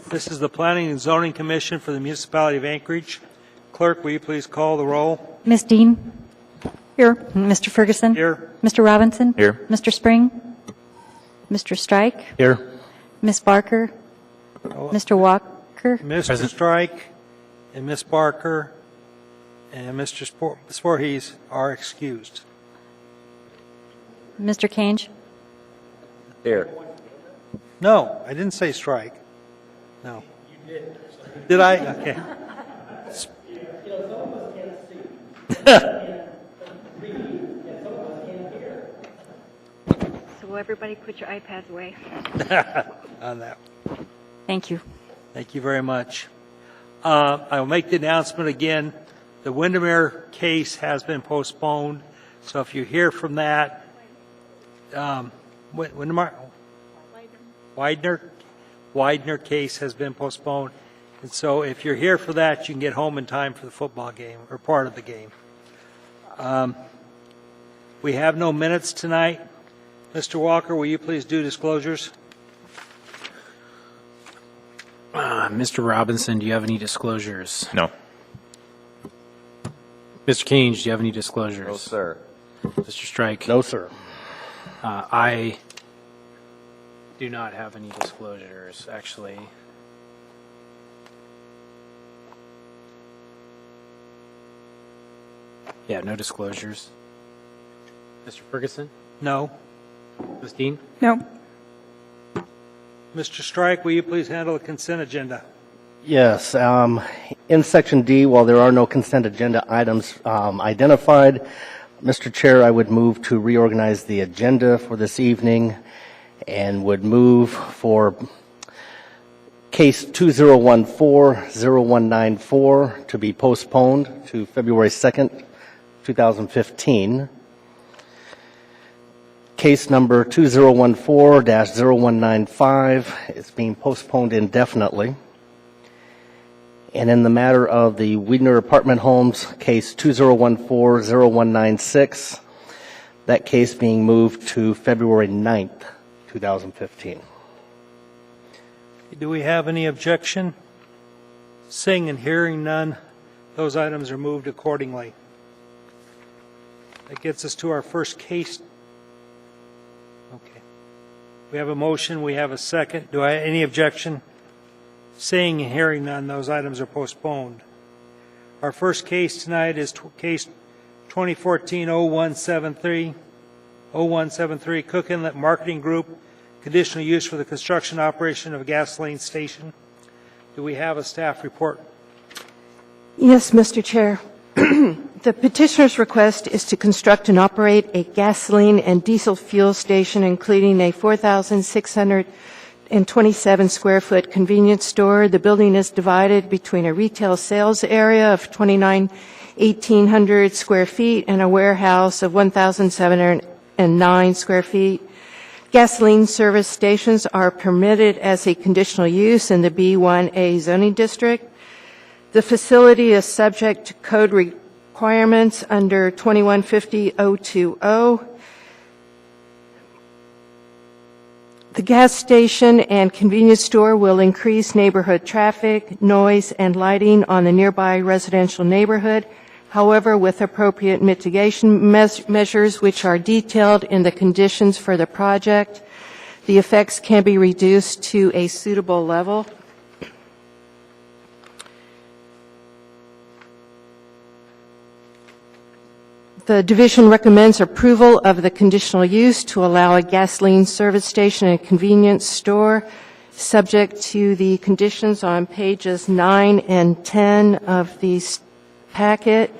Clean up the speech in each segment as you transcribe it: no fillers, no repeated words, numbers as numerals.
This is the Planning and Zoning Commission for the Municipality of Anchorage. Clerk, will you please call the roll? Ms. Dean? Here. Mr. Ferguson? Here. Mr. Robinson? Here. Mr. Spring? Mr. Strike? Here. Ms. Barker? Mr. Walker? Mr. Present. Strike and Ms. Barker and Mr. Voorhees are excused. Mr. Kange? Here. No, I didn't say strike. No. You did. Did I? Okay. So will everybody put your iPads away? On that. Thank you. Thank you very much. I will make the announcement again. The Windermere case has been postponed. So if you hear from that, Widener case has been postponed. And so if you're here for that, you can get home in time for the football game or part of the game. We have no minutes tonight. Mr. Walker, will you please do disclosures? Mr. Robinson, do you have any disclosures? No. Mr. Kange, do you have any disclosures? No, sir. Mr. Strike? No, sir. I do not have any disclosures, actually. Yeah, no disclosures. Mr. Ferguson? No. Ms. Dean? No. Mr. Strike, will you please handle the consent agenda? Yes. In Section D, while there are no consent agenda items identified, Mr. Chair, I would move to reorganize the agenda for this evening and would move for case 2014-0194 to be postponed to February 2nd, 2015. Case number 2014-0195 is being postponed indefinitely. And in the matter of the Wiedner Apartment Homes, case 2014-0196, that case being moved to February 9th, 2015. Do we have any objection? Seeing and hearing none, those items are moved accordingly. That gets us to our first case. Okay. We have a motion. We have a second. Do I have any objection? Seeing and hearing none, those items are postponed. Our first case tonight is case 2014-0173, Cook Inlet Marketing Group, conditional use for the construction operation of a gasoline station. Do we have a staff report? Yes, Mr. Chair. The petitioner's request is to construct and operate a gasoline and diesel fuel station, including a 4,627 square foot convenience store. The building is divided between a retail sales area of 1,800 square feet and a warehouse of 1,709 square feet. Gasoline service stations are permitted as a conditional use in the B1A zoning district. The facility is subject to code requirements under 2150-020. The gas station and convenience store will increase neighborhood traffic, noise, and lighting on the nearby residential neighborhood, however, with appropriate mitigation measures which are detailed in the conditions for the project. The effects can be reduced to a suitable level. The division recommends approval of the conditional use to allow a gasoline service station and convenience store, subject to the conditions on pages 9 and 10 of the packet.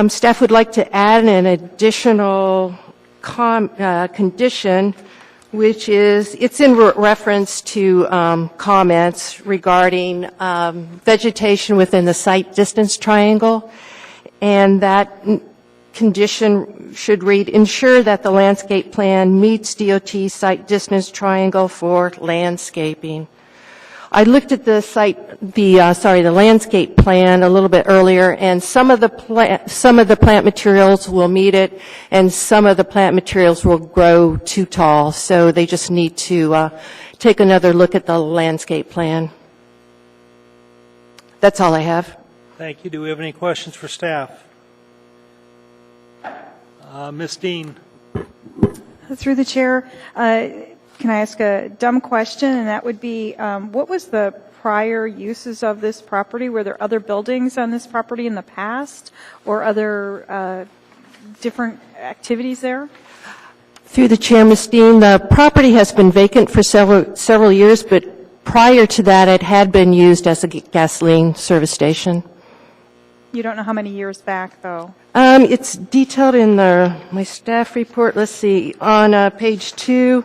Staff would like to add an additional condition, which is, it's in reference to comments regarding vegetation within the site distance triangle, and that condition should read, ensure that the landscape plan meets DOT site distance triangle for landscaping. I looked at the the landscape plan a little bit earlier, and some of the plant materials will meet it, and some of the plant materials will grow too tall. So they just need to take another look at the landscape plan. That's all I have. Thank you. Do we have any questions for staff? Ms. Dean? Through the chair, can I ask a dumb question? And that would be, what was the prior uses of this property? Were there other buildings on this property in the past or other different activities there? Through the chair, Ms. Dean, the property has been vacant for several years, but prior to that, it had been used as a gasoline service station. You don't know how many years back, though? It's detailed in my staff report. Let's see, on page 2,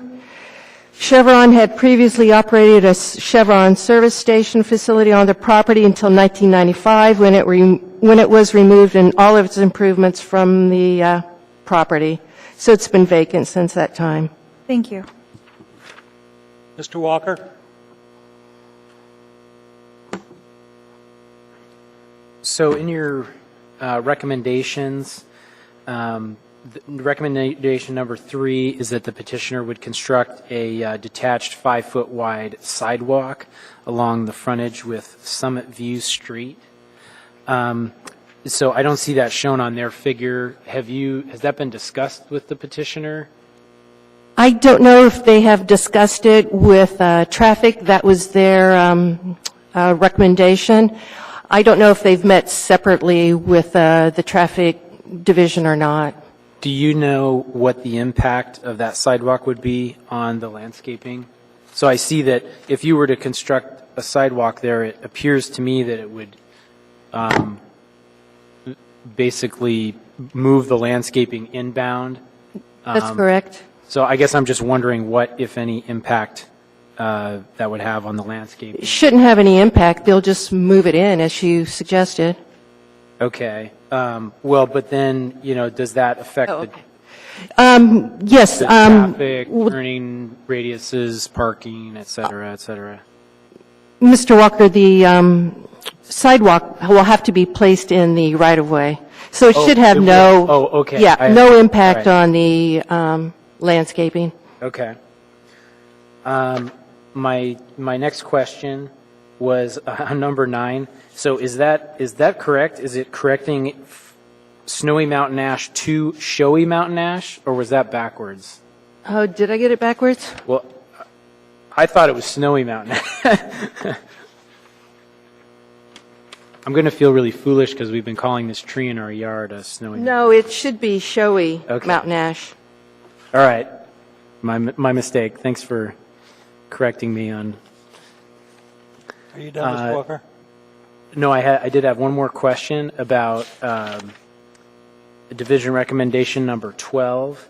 Chevron had previously operated a Chevron service station facility on the property until 1995 when it was removed and all of its improvements from the property. So it's been vacant since that time. Thank you. Mr. Walker? So in your recommendations, recommendation number 3 is that the petitioner would construct a detached 5-foot wide sidewalk along the frontage with Summit View Street. So I don't see that shown on their figure. Has that been discussed with the petitioner? I don't know if they have discussed it with traffic. That was their recommendation. I don't know if they've met separately with the traffic division or not. Do you know what the impact of that sidewalk would be on the landscaping? So I see that if you were to construct a sidewalk there, it appears to me that it would basically move the landscaping inbound. That's correct. So I guess I'm just wondering what, if any, impact that would have on the landscape. It shouldn't have any impact. They'll just move it in, as you suggested. Okay. Well, but then, does that affect Yes. the traffic, turning radiuses, parking, et cetera, et cetera? Mr. Walker, the sidewalk will have to be placed in the right-of-way. So it should have it no... will. Oh, okay. Yeah, no impact all right. on the landscaping. Okay. My next question was on number 9. So is that correct? Is it correcting Snowy Mountain Ash to Showy Mountain Ash, or was that backwards? Oh, did I get it backwards? Well, I thought it was Snowy Mountain. I'm going to feel really foolish because we've been calling this tree in our yard a snowy. No, it should be Showy Okay. Mountain Ash. All right. My mistake. Thanks for correcting me on. Are you done, Mr. Walker? No, I did have one more question about division recommendation number 12.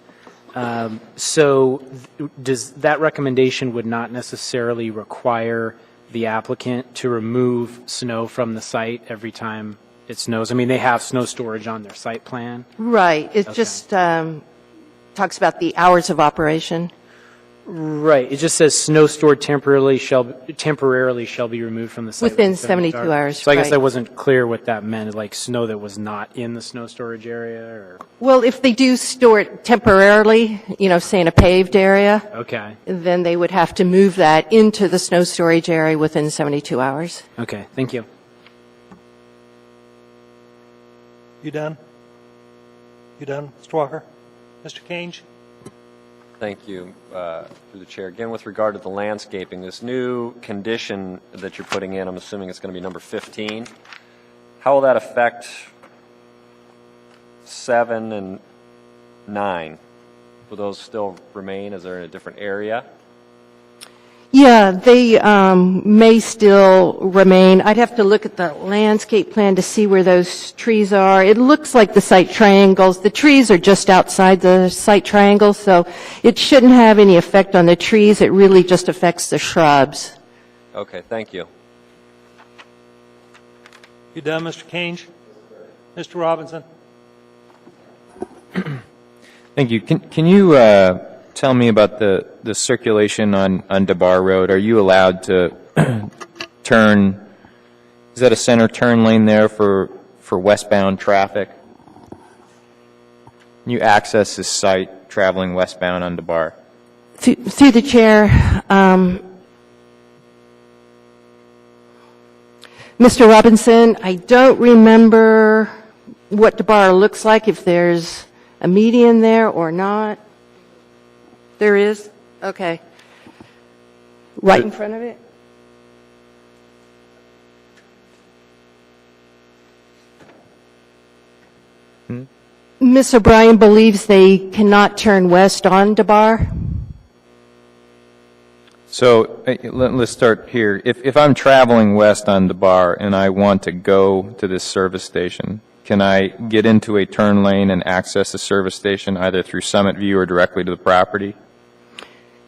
Does that recommendation would not necessarily require the applicant to remove snow from the site every time it snows? I mean, they have snow storage on their site plan. Right. It just talks about the hours of operation. Right. It just says snow stored temporarily shall be removed from the site Within 72 hours, So I guess right. I wasn't clear what that meant, like snow that was not in the snow storage area, or Well, if they do store it temporarily, say in a paved area, okay. then they would have to move that into the snow storage area within 72 hours. Okay. Thank you. You done? You done, Mr. Walker? Mr. Kange? Thank you, through the chair. Again, with regard to the landscaping, this new condition that you're putting in, I'm assuming it's going to be number 15. How will that affect 7 and 9? Will those still remain as they're in a different area? Yeah, they may still remain. I'd have to look at the landscape plan to see where those trees are. It looks like the site triangles. The trees are just outside the site triangle, so it shouldn't have any effect on the trees. It really just affects the shrubs. Okay, thank you. You done, Mr. Kange? Mr. Robinson? Thank you. Can you tell me about the circulation on DeBar Road? Are you allowed to turn? Is that a center turn lane there for westbound traffic? Can you access this site traveling westbound on DeBar? Through the chair, Mr. Robinson, I don't remember what DeBar looks like, if there's a median there or not. There is? Okay. Right in front of it? Ms. O'Brien believes they cannot turn west on DeBar. So let's start here. If I'm traveling west on DeBar and I want to go to this service station, can I get into a turn lane and access the service station either through Summit View or directly to the property?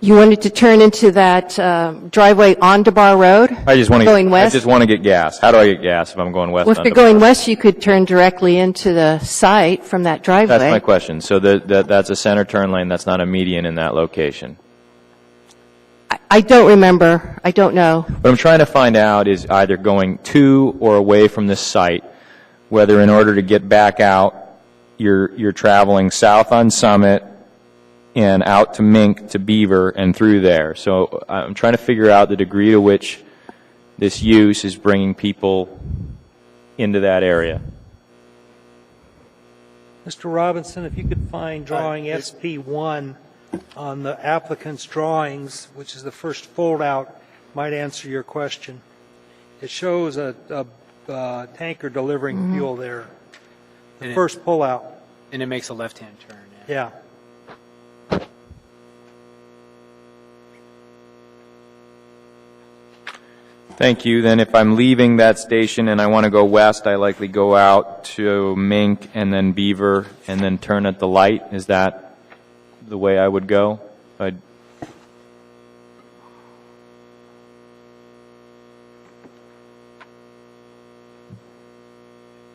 You wanted to turn into that driveway on DeBar Road? I just want to Going west? I just want to get gas. How do I get gas if I'm going west Well, if on you're DeBar? going west, you could turn directly into the site from that driveway. That's my question. So that's a center turn lane. That's not a median in that location. I don't remember. I don't know. What I'm trying to find out is either going to or away from this site, whether in order to get back out, you're traveling south on Summit and out to Mink to Beaver and through there. So I'm trying to figure out the degree to which this use is bringing people into that area. Mr. Robinson, if you could find drawing SP1 on the applicant's drawings, which is the first fold-out, might answer your question. It shows a tanker delivering fuel there. The first pull-out. And it makes a left-hand turn. Yeah. Thank you. Then if I'm leaving that station and I want to go west, I likely go out to Mink and then Beaver and then turn at the light. Is that the way I would go?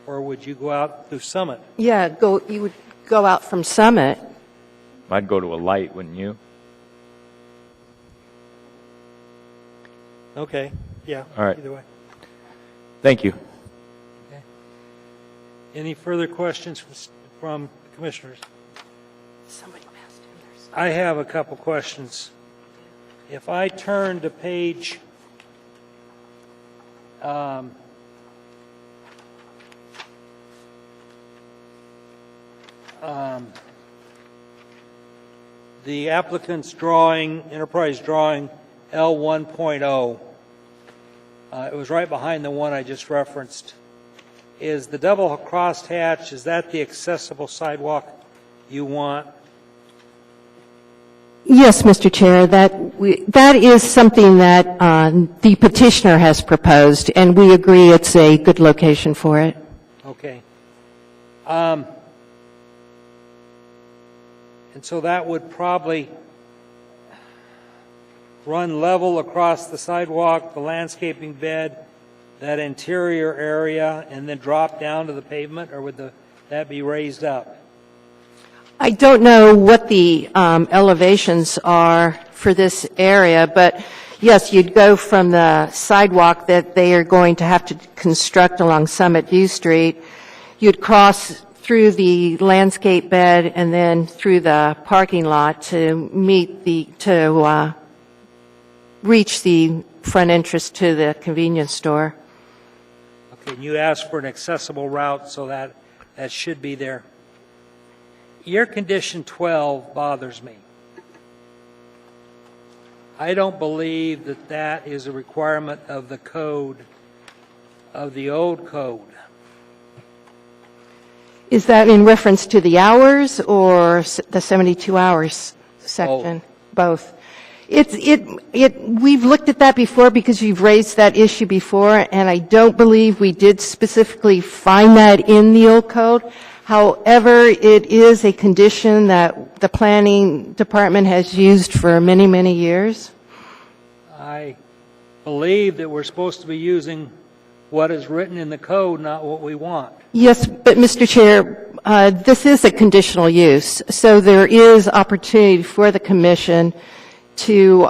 Or would you go out through Summit? Yeah, you would go out from Summit. I'd go to a light, wouldn't you? Okay, yeah. All right. Either way. Thank you. Any further questions from commissioners? Somebody passed him. I have a couple questions. If I turn to page the applicant's drawing, enterprise drawing L1.0, it was right behind the one I just referenced. Is the double crosshatch, is that the accessible sidewalk you want? Yes, Mr. Chair, that is something that the petitioner has proposed, and we agree it's a good location for it. Okay. And so that would probably run level across the sidewalk, the landscaping bed, that interior area, and then drop down to the pavement, or would that be raised up? I don't know what the elevations are for this area, but yes, you'd go from the sidewalk that they are going to have to construct along Summit View Street. You'd cross through the landscape bed and then through the parking lot to reach the front entrance to the convenience store. Okay, and you asked for an accessible route, so that should be there. Your condition 12 bothers me. I don't believe that is a requirement of the code, of the old code. Is that in reference to the hours or the 72 hours section? Both. We've looked at that before because you've raised that issue before, and I don't believe we did specifically find that in the old code. However, it is a condition that the planning department has used for many, many years. I believe that we're supposed to be using what is written in the code, not what we want. Yes, but Mr. Chair, this is a conditional use, so there is opportunity for the commission to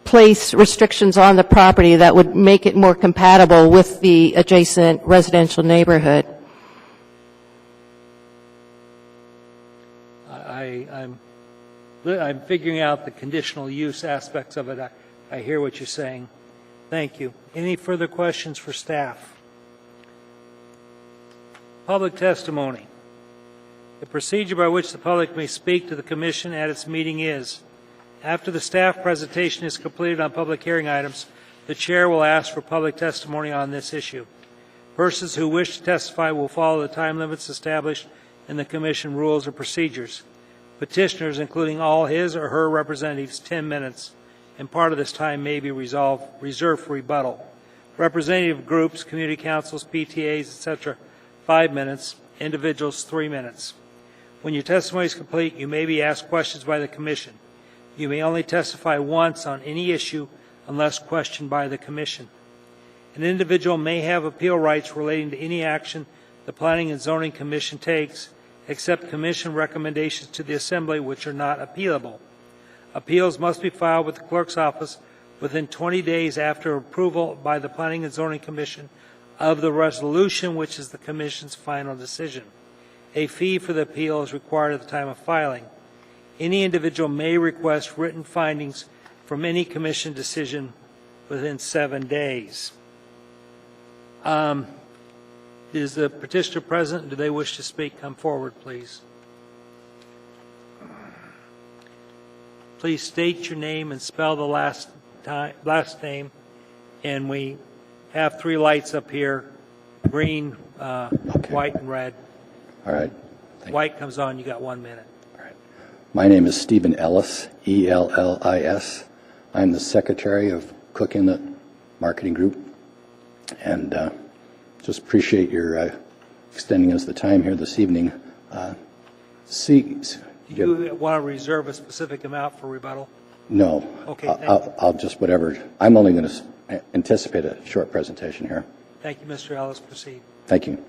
place restrictions on the property that would make it more compatible with the adjacent residential neighborhood. I'm figuring out the conditional use aspects of it. I hear what you're saying. Thank you. Any further questions for staff? Public testimony. The procedure by which the public may speak to the Commission at its meeting is, after the staff presentation is completed on public hearing items, the Chair will ask for public testimony on this issue. Persons who wish to testify will follow the time limits established in the Commission rules or procedures. Petitioners, including all his or her representatives, 10 minutes, and part of this time may be reserved for rebuttal. Representative groups, community councils, PTAs, etc., 5 minutes. Individuals, 3 minutes. When your testimony is complete, you may be asked questions by the Commission. You may only testify once on any issue unless questioned by the Commission. An individual may have appeal rights relating to any action the Planning and Zoning Commission takes, except Commission recommendations to the Assembly which are not appealable. Appeals must be filed with the Clerk's Office within 20 days after approval by the Planning and Zoning Commission of the resolution, which is the Commission's final decision. A fee for the appeal is required at the time of filing. Any individual may request written findings from any Commission decision within 7 days. Is the petitioner present? Do they wish to speak? Come forward, please. Please state your name and spell the last name. And we have 3 lights up here, green, white, and red. All right. White comes on, you got 1 minute. All right. My name is Stephen Ellis, E-L-L-I-S. I'm the Secretary of Cook Inlet Marketing Group. And just appreciate your extending us the time here this evening. Do you want to reserve a specific amount for rebuttal? No. Okay, I'll just whatever. I'm only going to anticipate a short presentation here. Thank you, Mr. Ellis. Proceed. Thank you.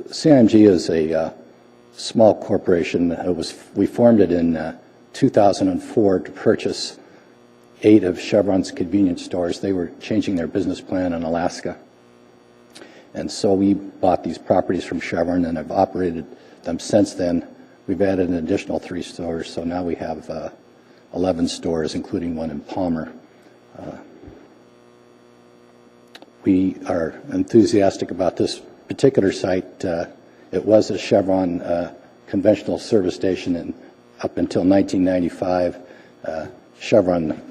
CIMG is a small corporation. We formed it in 2004 to purchase 8 of Chevron's convenience stores. They were changing their business plan in Alaska. And so we bought these properties from Chevron and have operated them since then. We've added an additional 3 stores, so now we have 11 stores, including one in Palmer. We are enthusiastic about this particular site. It was a Chevron conventional service station, and up until 1995, Chevron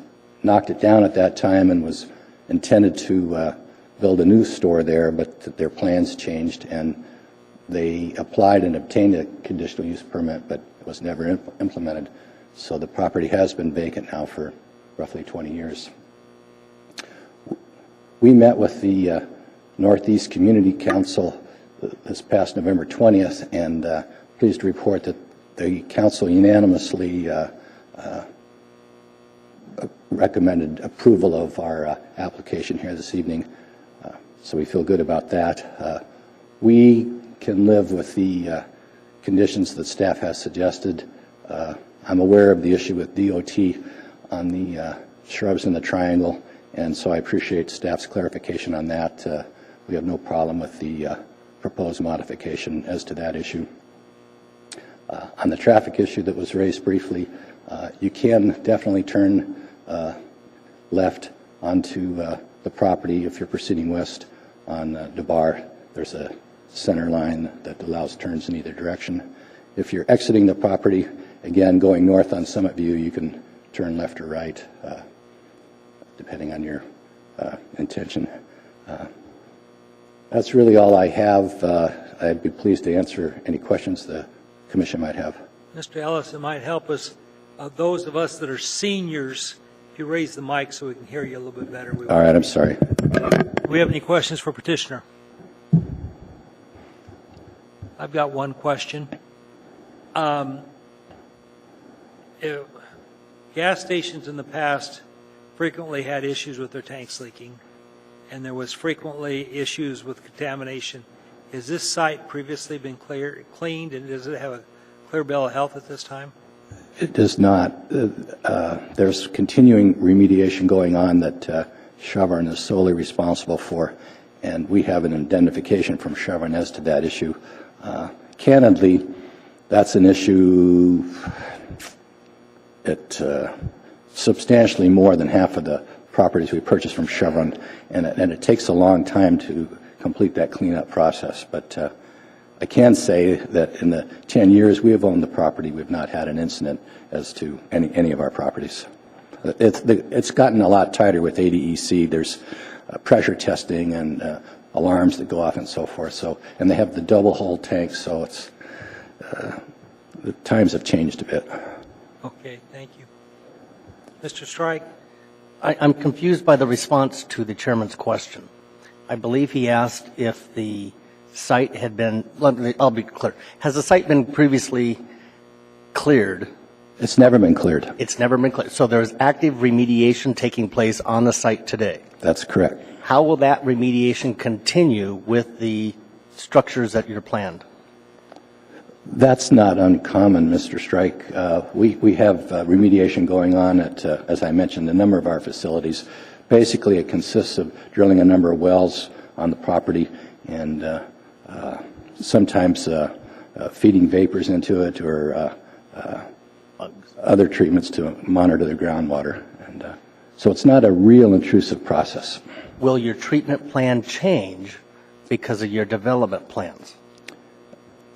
knocked it down at that time and was intended to build a new store there, but their plans changed, and they applied and obtained a conditional use permit, but it was never implemented. So the property has been vacant now for roughly 20 years. We met with the Northeast Community Council this past November 20th, and pleased to report that the council unanimously recommended approval of our application here this evening. So we feel good about that. We can live with the conditions that staff has suggested. I'm aware of the issue with DOT on the shrubs in the triangle, and so I appreciate staff's clarification on that. We have no problem with the proposed modification as to that issue. On the traffic issue that was raised briefly, you can definitely turn left onto the property if you're proceeding west on DeBar. There's a center line that allows turns in either direction. If you're exiting the property, again, going north on Summit View, you can turn left or right, depending on your intention. That's really all I have. I'd be pleased to answer any questions the Commission might have. Mr. Ellis, it might help us, those of us that are seniors, if you raise the mic so we can hear you a little bit better. All right, I'm sorry. Do we have any questions for petitioner? I've got one question. Gas stations in the past frequently had issues with their tanks leaking, and there was frequently issues with contamination. Has this site previously been cleaned, and does it have a clear bill of health at this time? It does not. There's continuing remediation going on that Chevron is solely responsible for, and we have an indemnification from Chevron as to that issue. Candidly, that's an issue at substantially more than half of the properties we purchased from Chevron, and it takes a long time to complete that cleanup process. But I can say that in the 10 years we have owned the property, we've not had an incident as to any of our properties. It's gotten a lot tighter with ADEC. There's pressure testing and alarms that go off and so forth. So, and they have the double hull tanks, so it's the times have changed a bit. Okay, thank you. Mr. Strike? I'm confused by the response to the chairman's question. I believe he asked if the site had been, I'll be clear, has the site been previously cleared? It's never been cleared. It's never been cleared. So there's active remediation taking place on the site today. That's correct. How will that remediation continue with the structures that you're planned? That's not uncommon, Mr. Strike. We have remediation going on at, as I mentioned, a number of our facilities. Basically, it consists of drilling a number of wells on the property and sometimes feeding vapors into it or other treatments to monitor the groundwater. And so it's not a real intrusive process. Will your treatment plan change because of your development plans?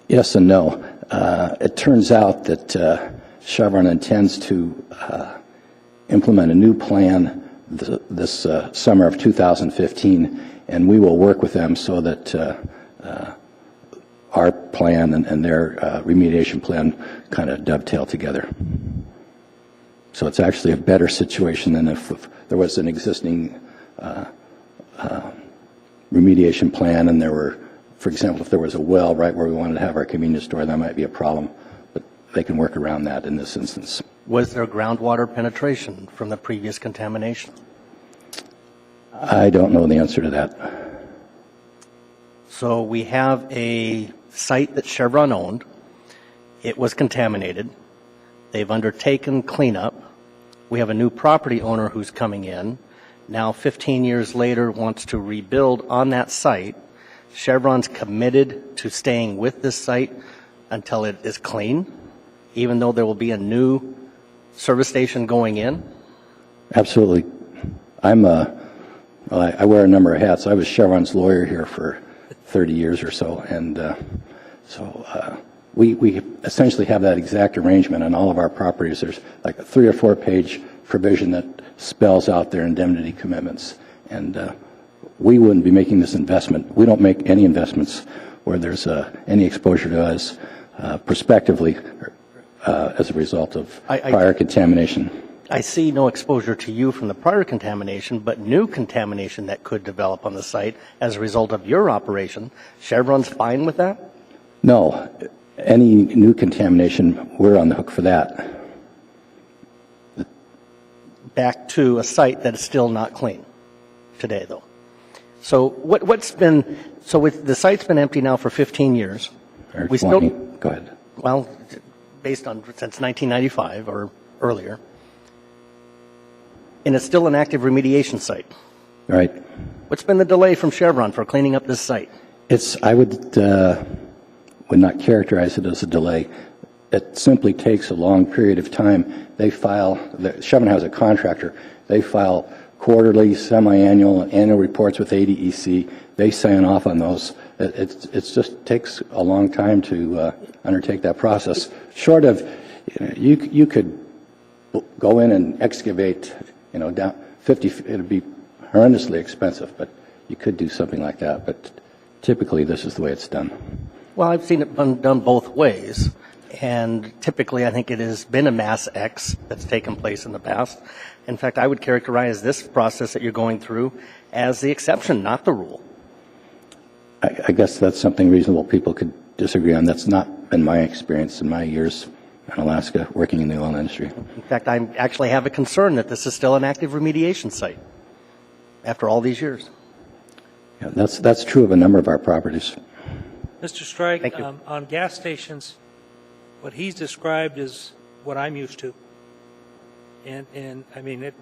Yes and no. It turns out that Chevron intends to implement a new plan this summer of 2015, and we will work with them so that our plan and their remediation plan kind of dovetail together. So it's actually a better situation than if there was an existing remediation plan and there were, for example, if there was a well right where we wanted to have our convenience store, that might be a problem, but they can work around that in this instance. Was there groundwater penetration from the previous contamination? I don't know the answer to that. So we have a site that Chevron owned. It was contaminated. They've undertaken cleanup. We have a new property owner who's coming in. Now, 15 years later, wants to rebuild on that site. Chevron's committed to staying with this site until it is clean, even though there will be a new service station going in? Absolutely. I wear a number of hats. I was Chevron's lawyer here for 30 years or so, and we essentially have that exact arrangement on all of our properties. There's like a 3 or 4 page provision that spells out their indemnity commitments, and we wouldn't be making this investment. We don't make any investments where there's any exposure to us prospectively as a result of prior contamination. I see no exposure to you from the prior contamination, but new contamination that could develop on the site as a result of your operation. Chevron's fine with that? No. Any new contamination, we're on the hook for that. Back to a site that is still not clean today, though. So the site's been empty now for 15 years. Or 20. Go ahead. Well, based on since 1995 or earlier. And it's still an active remediation site. Right. What's been the delay from Chevron for cleaning up this site? I would not characterize it as a delay. It simply takes a long period of time. Chevron has a contractor. They file quarterly, semi-annual, and annual reports with ADEC. They sign off on those. It just takes a long time to undertake that process. Short of, you could go in and excavate, down 50, it'd be horrendously expensive, but you could do something like that. But typically, this is the way it's done. Well, I've seen it done both ways. And typically, I think it has been a Mass X that's taken place in the past. In fact, I would characterize this process that you're going through as the exception, not the rule. I guess that's something reasonable people could disagree on. That's not been my experience in my years in Alaska working in the oil industry. In fact, I actually have a concern that this is still an active remediation site after all these years. Yeah, that's true of a number of our properties. Mr. Strike, Thank you. on gas stations, what he's described is what I'm used to. And I mean,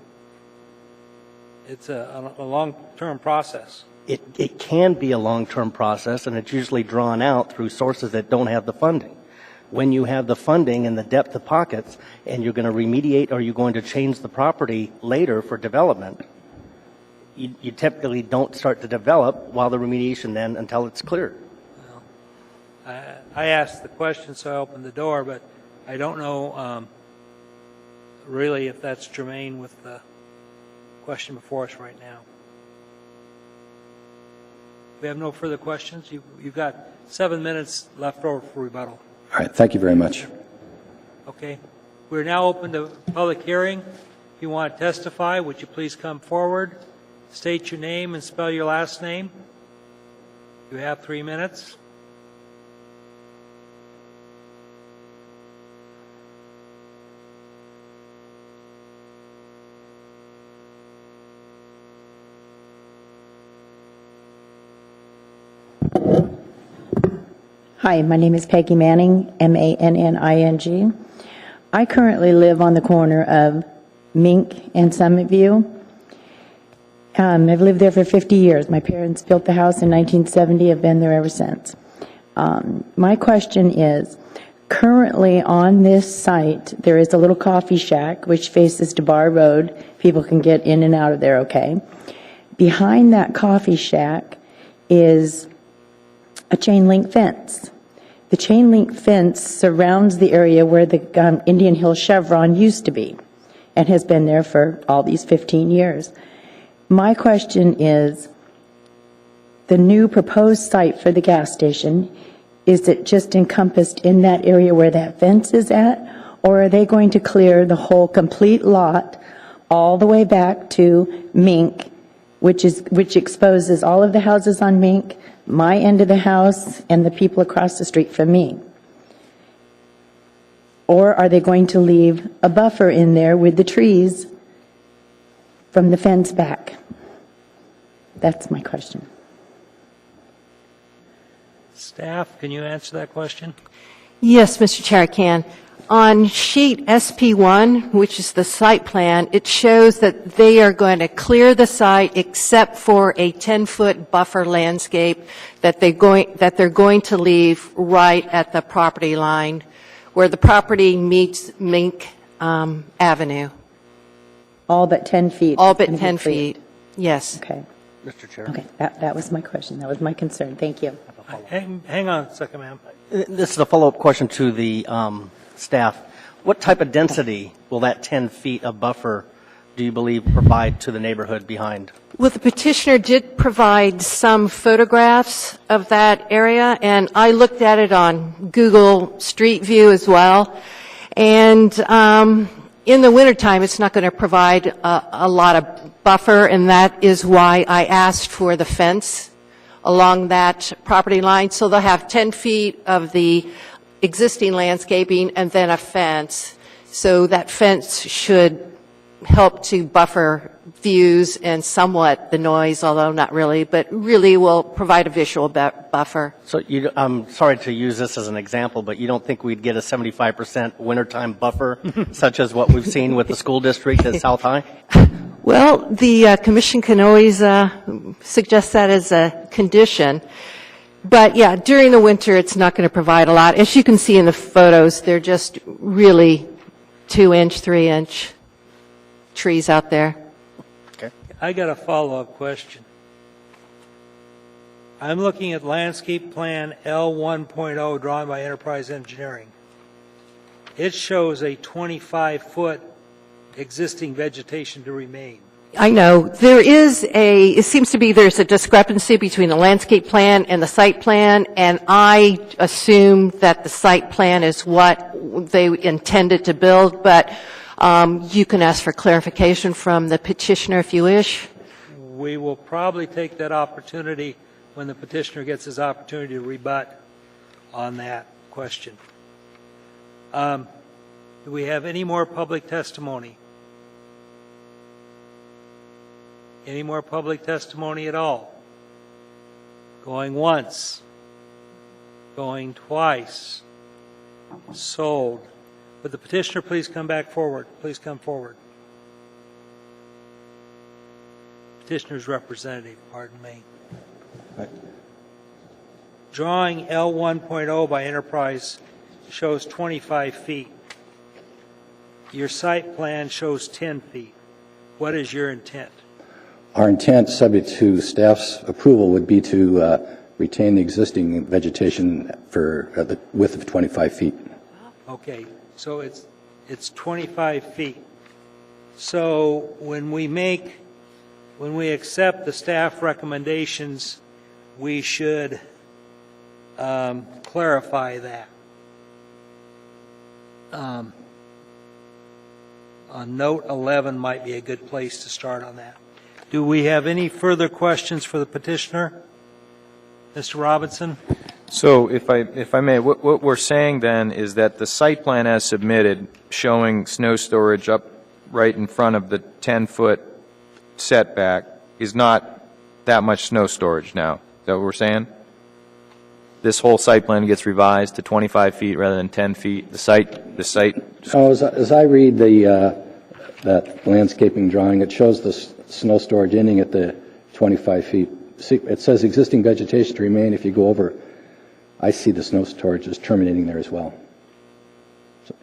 it's a long-term process. It can be a long-term process, and it's usually drawn out through sources that don't have the funding. When you have the funding and the depth of pockets, and you're going to remediate or you're going to change the property later for development, you typically don't start to develop while the remediation then until it's cleared. I asked the question, so I opened the door, but I don't know really if that's germane with the question before us right now. We have no further questions. You've got 7 minutes left over for rebuttal. All right, thank you very much. Okay. We're now open to public hearing. If you want to testify, would you please come forward, state your name and spell your last name. You have 3 minutes. Hi, my name is Peggy Manning, Manning. I currently live on the corner of Mink and Summit View. I've lived there for 50 years. My parents built the house in 1970. I've been there ever since. My question is, currently on this site, there is a little coffee shack which faces DeBar Road. People can get in and out of there okay. Behind that coffee shack is a chain link fence. The chain link fence surrounds the area where the Indian Hill Chevron used to be and has been there for all these 15 years. My question is, the new proposed site for the gas station, is it just encompassed in that area where that fence is at, or are they going to clear the whole complete lot all the way back to Mink, which exposes all of the houses on Mink, my end of the house, and the people across the street from me? Or are they going to leave a buffer in there with the trees from the fence back? That's my question. Staff, can you answer that question? Yes, Mr. Chair, I can. On sheet SP1, which is the site plan, it shows that they are going to clear the site except for a 10-foot buffer landscape that they're going to leave right at the property line where the property meets Mink Avenue. All but 10 feet? All but 10 feet, yes. Okay. Mr. Chair. Okay, that was my question. That was my concern. Thank you. Hang on a second, ma'am. This is a follow-up question to the staff. What type of density will that 10 feet of buffer, do you believe, provide to the neighborhood behind? Well, the petitioner did provide some photographs of that area, and I looked at it on Google Street View as well. And in the wintertime, it's not going to provide a lot of buffer, and that is why I asked for the fence along that property line. So they'll have 10 feet of the existing landscaping and then a fence. So that fence should help to buffer views and somewhat the noise, although not really, but really will provide a visual buffer. So I'm sorry to use this as an example, but you don't think we'd get a 75% wintertime buffer, such as what we've seen with the school district at South High? Well, the commission can always suggest that as a condition. But yeah, during the winter, it's not going to provide a lot. As you can see in the photos, they're just really 2-inch, 3-inch trees out there. Okay. I got a follow-up question. I'm looking at landscape plan L1.0 drawn by Enterprise Engineering. It shows a 25-foot existing vegetation to remain. I know. It seems to be there's a discrepancy between the landscape plan and the site plan, and I assume that the site plan is what they intended to build, but you can ask for clarification from the petitioner if you wish. We will probably take that opportunity when the petitioner gets his opportunity to rebut on that question. Do we have any more public testimony? Any more public testimony at all? Going once? Going twice? Sold. Would the petitioner please come back forward? Please come forward. Petitioner's representative, pardon me. Drawing L1.0 by Enterprise shows 25 feet. Your site plan shows 10 feet. What is your intent? Our intent, subject to staff's approval, would be to retain the existing vegetation for the width of 25 feet. Okay, so it's 25 feet. So when we accept the staff recommendations, we should clarify that. On note 11 might be a good place to start on that. Do we have any further questions for the petitioner? Mr. Robinson? So if I may, what we're saying then is that the site plan as submitted, showing snow storage up right in front of the 10-foot setback, is not that much snow storage now. Is that what we're saying? This whole site plan gets revised to 25 feet rather than 10 feet? The site. Oh, as I read that landscaping drawing, it shows the snow storage ending at the 25 feet. See, it says existing vegetation to remain. If you go over, I see the snow storage is terminating there as well. So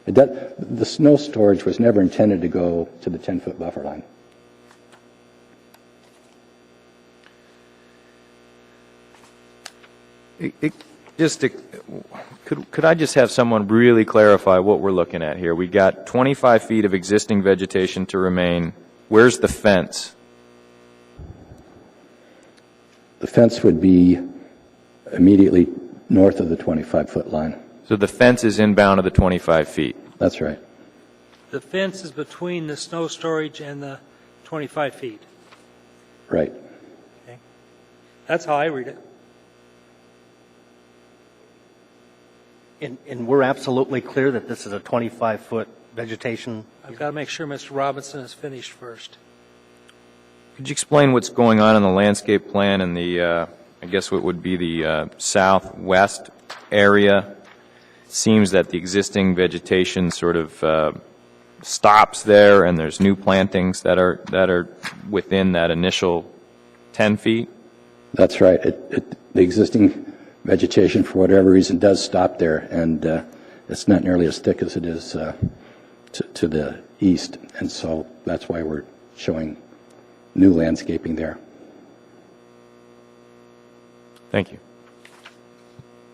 the snow storage was never intended to go to the 10-foot buffer line. Could I just have someone really clarify what we're looking at here? We got 25 feet of existing vegetation to remain. Where's the fence? The fence would be immediately north of the 25-foot line. So the fence is inbound of the 25 feet. That's right. The fence is between the snow storage and the 25 feet. Right. Okay. That's how I read it. And we're absolutely clear that this is a 25-foot vegetation? I've got to make sure Mr. Robinson is finished first. Could you explain what's going on in the landscape plan in the, I guess what would be the southwest area? It seems that the existing vegetation sort of stops there, and there's new plantings that are within that initial 10 feet? That's right. The existing vegetation, for whatever reason, does stop there, and it's not nearly as thick as it is to the east, and so that's why we're showing new landscaping there. Thank you.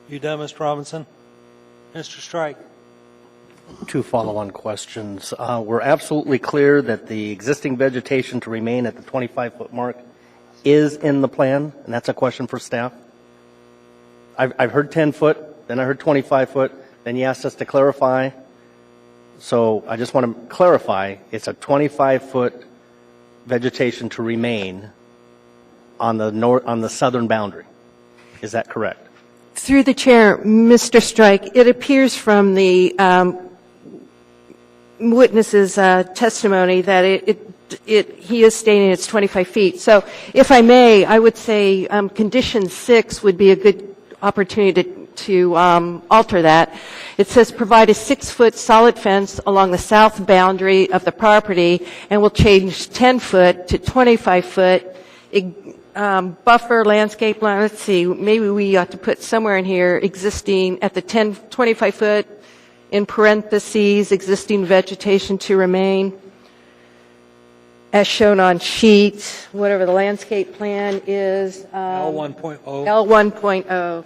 You done, Mr. Robinson? Mr. Strike? Two follow-on questions. We're absolutely clear that the existing vegetation to remain at the 25-foot mark is in the plan, and that's a question for staff. I've heard 10-foot, then I heard 25-foot, then you asked us to clarify. So I just want to clarify, it's a 25-foot vegetation to remain on the southern boundary. Is that correct? Through the chair, Mr. Strike, it appears from the witness's testimony that he is stating it's 25 feet. So if I may, I would say condition 6 would be a good opportunity to alter that. It says provide a 6-foot solid fence along the south boundary of the property, and we'll change 10-foot to 25-foot buffer landscape line. Let's see, maybe we ought to put somewhere in here existing at the 25-foot in parentheses, existing vegetation to remain as shown on sheet, whatever the landscape plan is. L1.0. L1.0.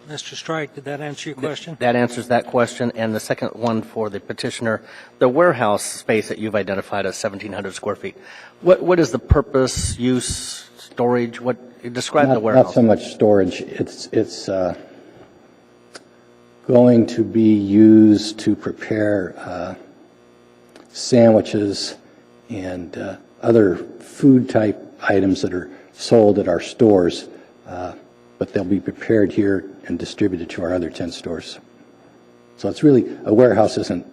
Mr. Strike, did that answer your question? That answers that question. And the second one for the petitioner, the warehouse space that you've identified as 1,700 square feet. What is the purpose, use, storage? Describe the warehouse. Not so much storage. It's going to be used to prepare sandwiches and other food type items that are sold at our stores, but they'll be prepared here and distributed to our other 10 stores. So it's really, a warehouse isn't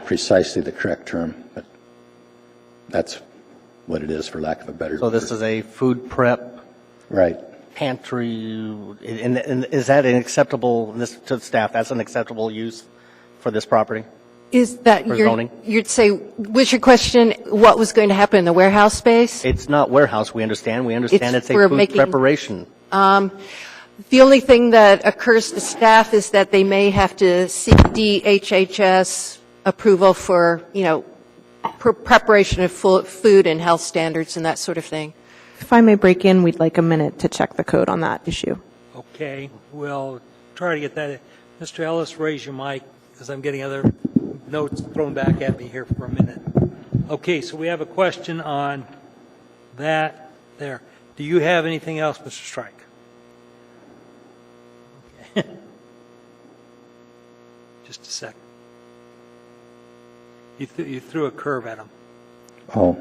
precisely the correct term, but that's what it is, for lack of a better So this is a food prep right. pantry, and is that an acceptable, to the staff, that's an acceptable use for this property? Is that For zoning? you'd say, was your question what was going to happen in the warehouse space? It's not warehouse, we understand. We understand it's a we're food making- preparation. The only thing that occurs to staff is that they may have to seek DHHS approval for, preparation of food and health standards and that sort of thing. If I may break in, we'd like a minute to check the code on that issue. Okay, we'll try to get that in. Mr. Ellis, raise your mic, because I'm getting other notes thrown back at me here for a minute. Okay, so we have a question on that there. Do you have anything else, Mr. Strike? Okay. Just a second. You threw a curve at him. Oh.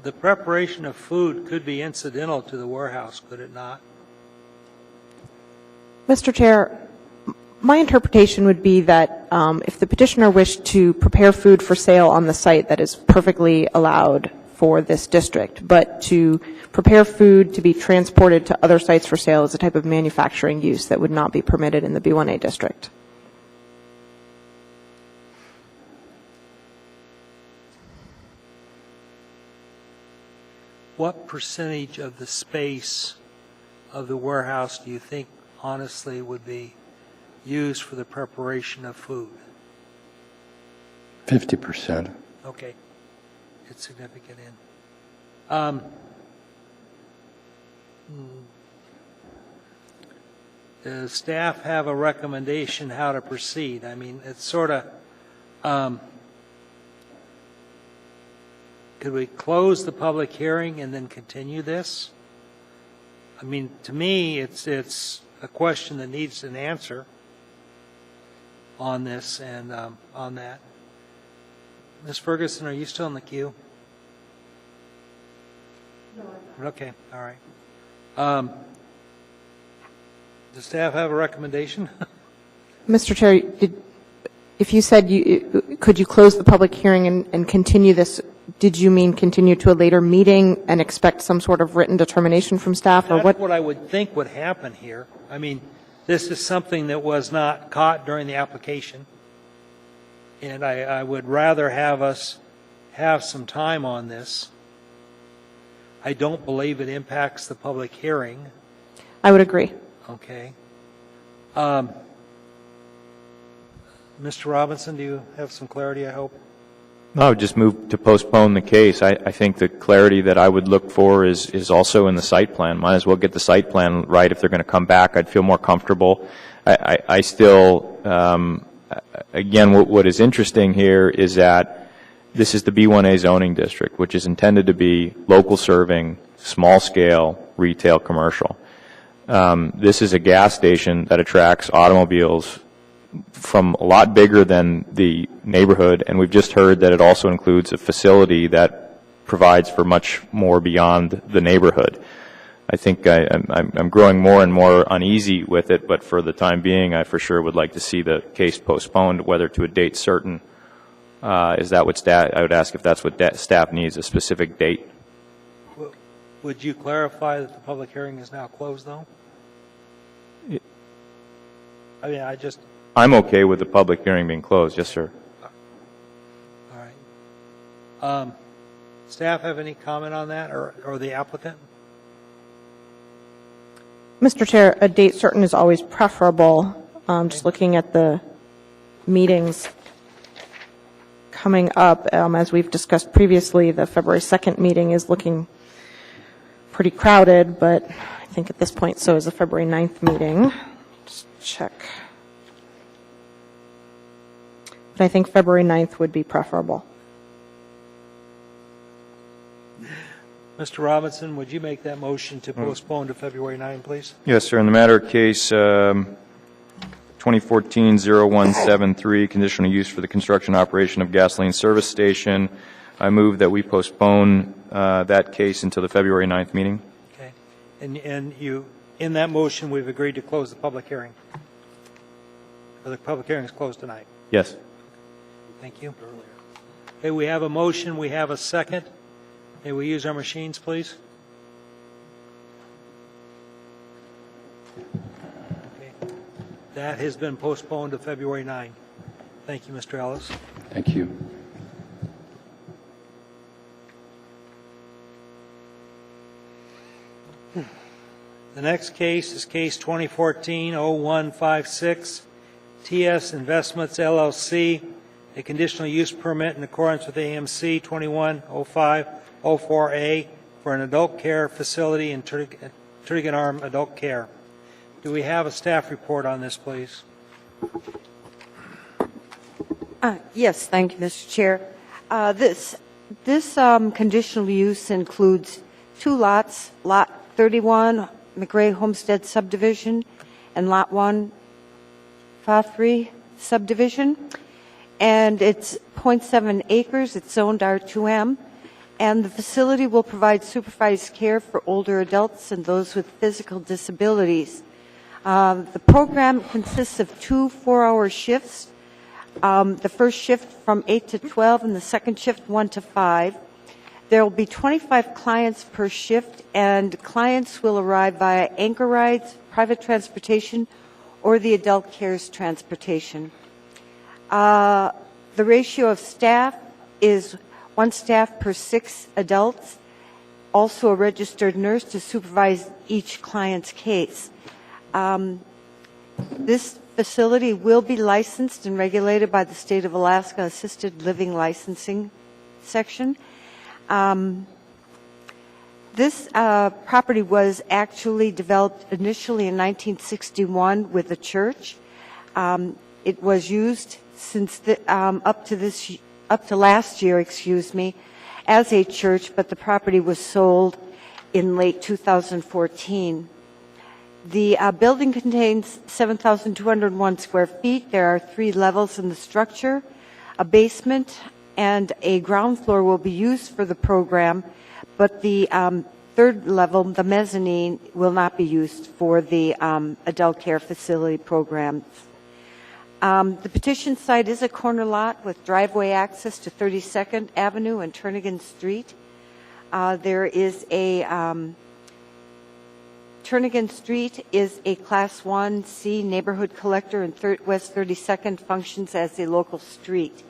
The preparation of food could be incidental to the warehouse, could it not? Mr. Chair, my interpretation would be that if the petitioner wished to prepare food for sale on the site, that is perfectly allowed for this district, but to prepare food to be transported to other sites for sale is a type of manufacturing use that would not be permitted in the B1A district. What percentage of the space of the warehouse do you think honestly would be used for the preparation of food? 50%. Okay. It's significant in. Does staff have a recommendation how to proceed? I mean, it's sort of, could we close the public hearing and then continue this? I mean, to me, it's a question that needs an answer on this and on that. Ms. Ferguson, are you still in the queue? No. Okay, all right. Does staff have a recommendation? Mr. Chair, if you said could you close the public hearing and continue this, did you mean continue to a later meeting and expect some sort of written determination from staff, or what? That's what I would think would happen here. I mean, this is something that was not caught during the application, and I would rather have us have some time on this. I don't believe it impacts the public hearing. I would agree. Okay. Mr. Robinson, do you have some clarity, I hope? I would just move to postpone the case. I think the clarity that I would look for is also in the site plan. Might as well get the site plan right. If they're going to come back, I'd feel more comfortable. I still, again, what is interesting here is that this is the B1A zoning district, which is intended to be local serving, small scale, retail, commercial. This is a gas station that attracts automobiles from a lot bigger than the neighborhood, and we've just heard that it also includes a facility that provides for much more beyond the neighborhood. I think I'm growing more and more uneasy with it, but for the time being, I for sure would like to see the case postponed, whether to a date certain. Is that what staff, I would ask if that's what staff needs, a specific date. Would you clarify that the public hearing is now closed, though? I mean, I'm okay with the public hearing being closed, yes, sir. All right. Staff have any comment on that, or the applicant? Mr. Chair, a date certain is always preferable. Just looking at the meetings coming up. As we've discussed previously, the February 2nd meeting is looking pretty crowded, but I think at this point so is the February 9th meeting. Just check. But I think February 9th would be preferable. Mr. Robinson, would you make that motion to postpone to February 9, please? Yes, sir. In the matter of case 2014-0173, conditional use for the construction operation of gasoline service station, I move that we postpone that case until the February 9th meeting. Okay. And you, in that motion, we've agreed to close the public hearing. The public hearing is closed tonight. Yes. Thank you. Okay, we have a motion. We have a second. May we use our machines, please? Okay. That has been postponed to February 9. Thank you, Mr. Ellis. Thank you. The next case is case 2014-0156, TS Investments LLC, a conditional use permit in accordance with AMC 2105-04A for an adult care facility in Turnigan Arm Adult Care. Do we have a staff report on this, please? Yes, thank you, Mr. Chair. This conditional use includes two lots, Lot 31, McRae Homestead Subdivision, and Lot 1, Fa3 Subdivision. And it's 0.7 acres. It's zoned R2M. And the facility will provide supervised care for older adults and those with physical disabilities. The program consists of 2 4-hour shifts. The first shift from 8 to 12 and the second shift 1 to 5. There will be 25 clients per shift, and clients will arrive via anchor rides, private transportation, or the adult cares transportation. The ratio of staff is 1 staff per 6 adults, also a registered nurse to supervise each client's case. This facility will be licensed and regulated by the State of Alaska Assisted Living Licensing Section. This property was actually developed initially in 1961 with a church. It was used since up to last year, as a church, but the property was sold in late 2014. The building contains 7,201 square feet. There are 3 levels in the structure, a basement, and a ground floor will be used for the program, but the third level, the mezzanine, will not be used for the adult care facility program. The petition site is a corner lot with driveway access to 32nd Avenue and Turnigan Street. There is a Turnigan Street is a Class 1C neighborhood collector, and West 32nd functions as a local street.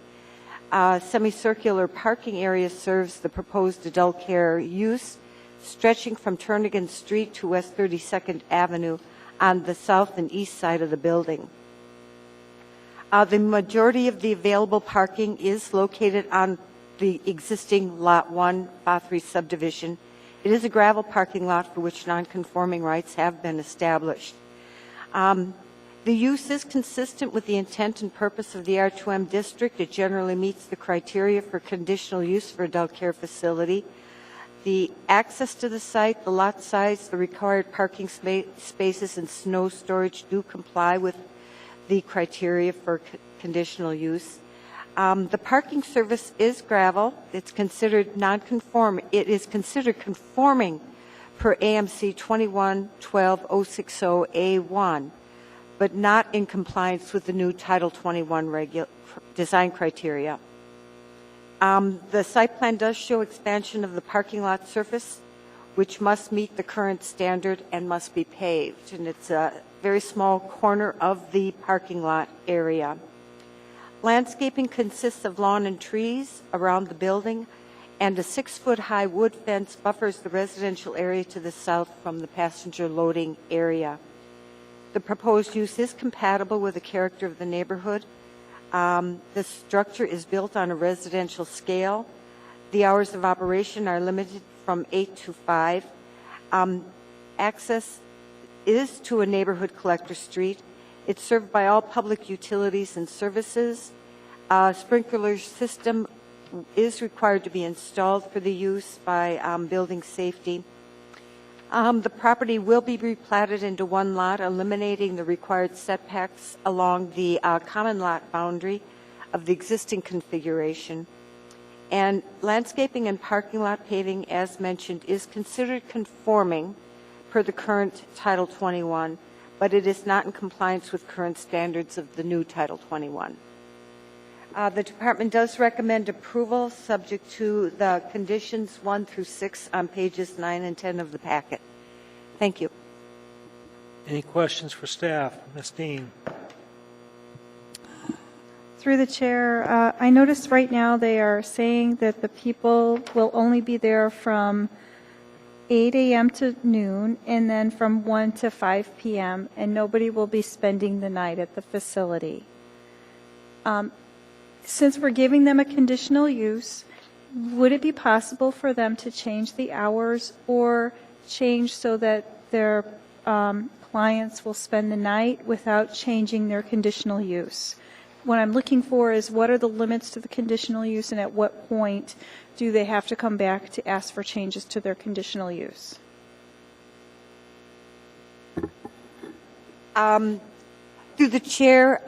Semicircular parking area serves the proposed adult care use, stretching from Turnigan Street to West 32nd Avenue on the south and east side of the building. The majority of the available parking is located on the existing Lot 1, Fa3 subdivision. It is a gravel parking lot for which nonconforming rights have been established. The use is consistent with the intent and purpose of the R2M district. It generally meets the criteria for conditional use for adult care facility. The access to the site, the lot size, the required parking spaces, and snow storage do comply with the criteria for conditional use. The parking surface is gravel. It's considered non-conforming. It is considered conforming per AMC 2112-060A1, but not in compliance with the new Title 21 design criteria. The site plan does show expansion of the parking lot surface, which must meet the current standard and must be paved. And it's a very small corner of the parking lot area. Landscaping consists of lawn and trees around the building, and a 6-foot-high wood fence buffers the residential area to the south from the passenger loading area. The proposed use is compatible with the character of the neighborhood. The structure is built on a residential scale. The hours of operation are limited from 8 to 5. Access is to a neighborhood collector street. It's served by all public utilities and services. A sprinkler system is required to be installed for the use by building safety. The property will be replatted into one lot, eliminating the required setbacks along the common lot boundary of the existing configuration. And landscaping and parking lot paving, as mentioned, is considered conforming per the current Title 21, but it is not in compliance with current standards of the new Title 21. The department does recommend approval subject to the conditions 1 through 6 on pages 9 and 10 of the packet. Thank you. Any questions for staff? Ms. Dean? Through the chair, I noticed right now they are saying that the people will only be there from 8 a.m. to noon and then from 1 to 5 p.m., and nobody will be spending the night at the facility. Since we're giving them a conditional use, would it be possible for them to change the hours or change so that their clients will spend the night without changing their conditional use? What I'm looking for is what are the limits to the conditional use, and at what point do they have to come back to ask for changes to their conditional use? Through the chair,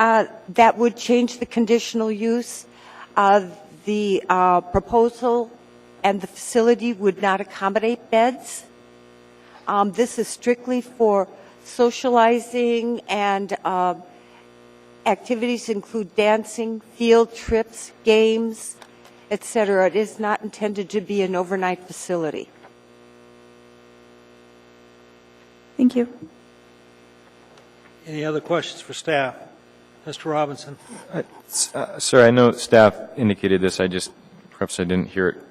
that would change the conditional use. The proposal and the facility would not accommodate beds. This is strictly for socializing, and activities include dancing, field trips, games, etc. It is not intended to be an overnight facility. Thank you. Any other questions for staff? Mr. Robinson? Sir, I know staff indicated this, perhaps I didn't hear it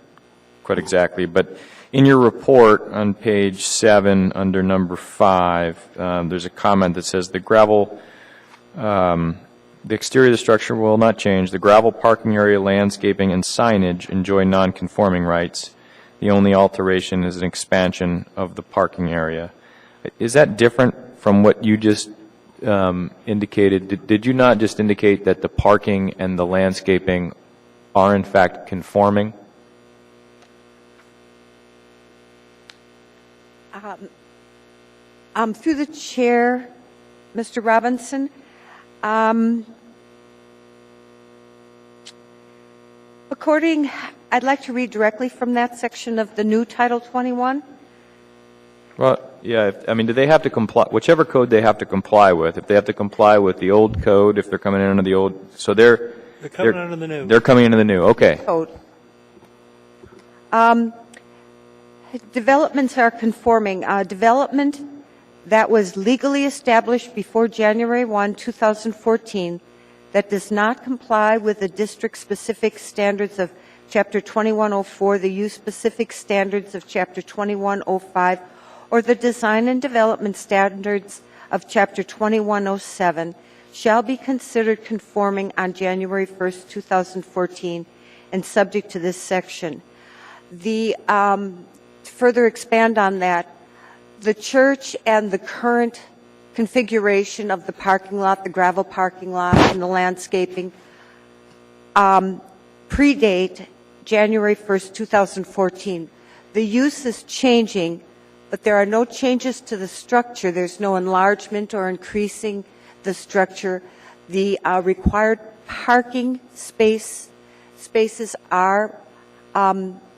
quite exactly, but in your report on page 7 under number 5, there's a comment that says the exterior of the structure will not change. The gravel parking area, landscaping, and signage enjoy non-conforming rights. The only alteration is an expansion of the parking area. Is that different from what you just indicated? Did you not just indicate that the parking and the landscaping are in fact conforming? Through the chair, Mr. Robinson, I'd like to read directly from that section of the new Title 21. Well, yeah, do they have to comply, whichever code they have to comply with, if they have to comply with the old code, if they're coming in under the old, so they're coming under the new. They're coming into the new, okay. Code. Developments are conforming. Development that was legally established before January 1, 2014, that does not comply with the district-specific standards of Chapter 2104, the use-specific standards of Chapter 2105, or the design and development standards of Chapter 2107, shall be considered conforming on January 1, 2014, and subject to this section. To further expand on that, the church and the current configuration of the parking lot, the gravel parking lot, and the landscaping predate January 1st, 2014. The use is changing, but there are no changes to the structure. There's no enlargement or increasing the structure. The required parking spaces are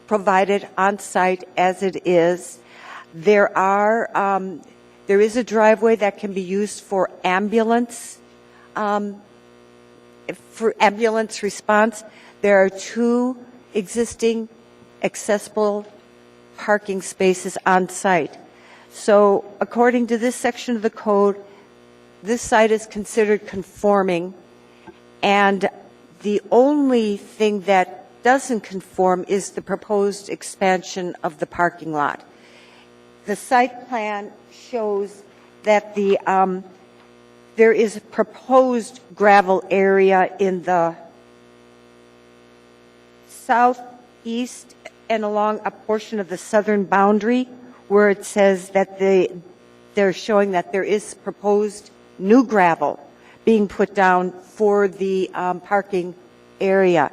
provided on site as it is. There is a driveway that can be used for ambulance response. There are 2 existing accessible parking spaces on site. So according to this section of the code, this site is considered conforming, and the only thing that doesn't conform is the proposed expansion of the parking lot. The site plan shows that the there is a proposed gravel area in the southeast and along a portion of the southern boundary where it says that they're showing that there is proposed new gravel being put down for the parking area.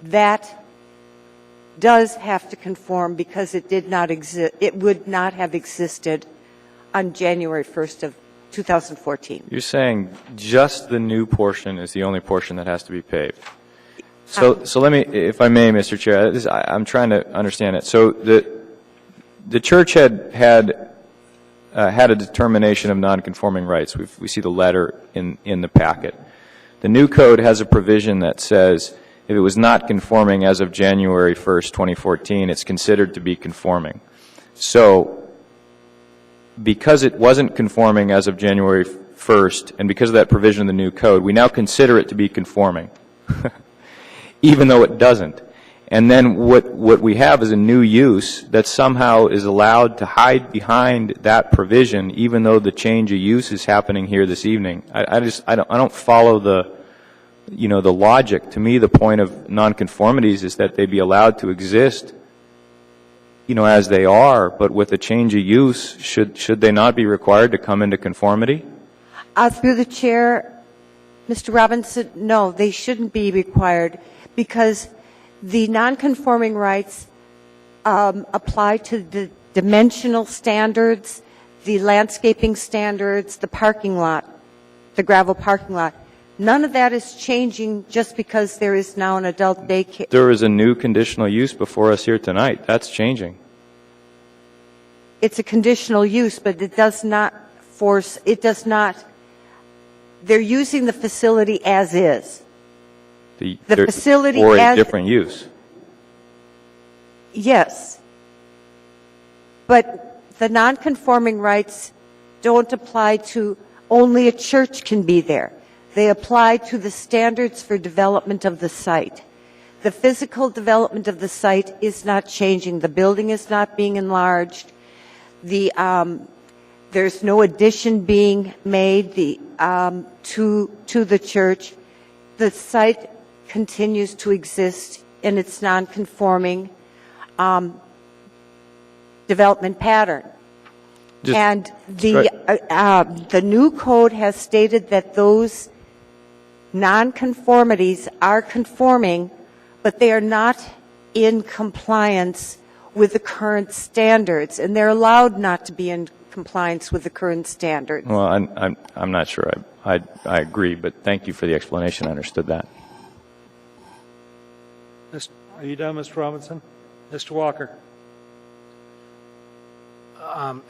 That does have to conform because it did not exist. It would not have existed on January 1st of 2014. You're saying just the new portion is the only portion that has to be paved. So let me, if I may, Mr. Chair, I'm trying to understand it. So the church had a determination of nonconforming rights. We see the letter in the packet. The new code has a provision that says if it was not conforming as of January 1st, 2014, it's considered to be conforming. So because it wasn't conforming as of January 1st, and because of that provision in the new code, we now consider it to be conforming, even though it doesn't. And then what we have is a new use that somehow is allowed to hide behind that provision, even though the change of use is happening here this evening. I don't follow the logic. To me, the point of nonconformities is that they be allowed to exist, as they are, but with a change of use, should they not be required to come into conformity? Through the chair, Mr. Robinson, no, they shouldn't be required because the nonconforming rights apply to the dimensional standards, the landscaping standards, the parking lot, the gravel parking lot. None of that is changing just because there is now an adult daycare. There is a new conditional use before us here tonight. That's changing. It's a conditional use, but it does not force, they're using the facility as is. The facility or as, a different use. Yes. But the nonconforming rights don't apply to only a church can be there. They apply to the standards for development of the site. The physical development of the site is not changing. The building is not being enlarged. There's no addition being made to the church. The site continues to exist in its nonconforming development pattern. And the new code has stated that those nonconformities are conforming, but they are not in compliance with the current standards, and they're allowed not to be in compliance with the current standards. Well, I'm not sure I agree, but thank you for the explanation. I understood that. Are you done, Mr. Robinson? Mr. Walker?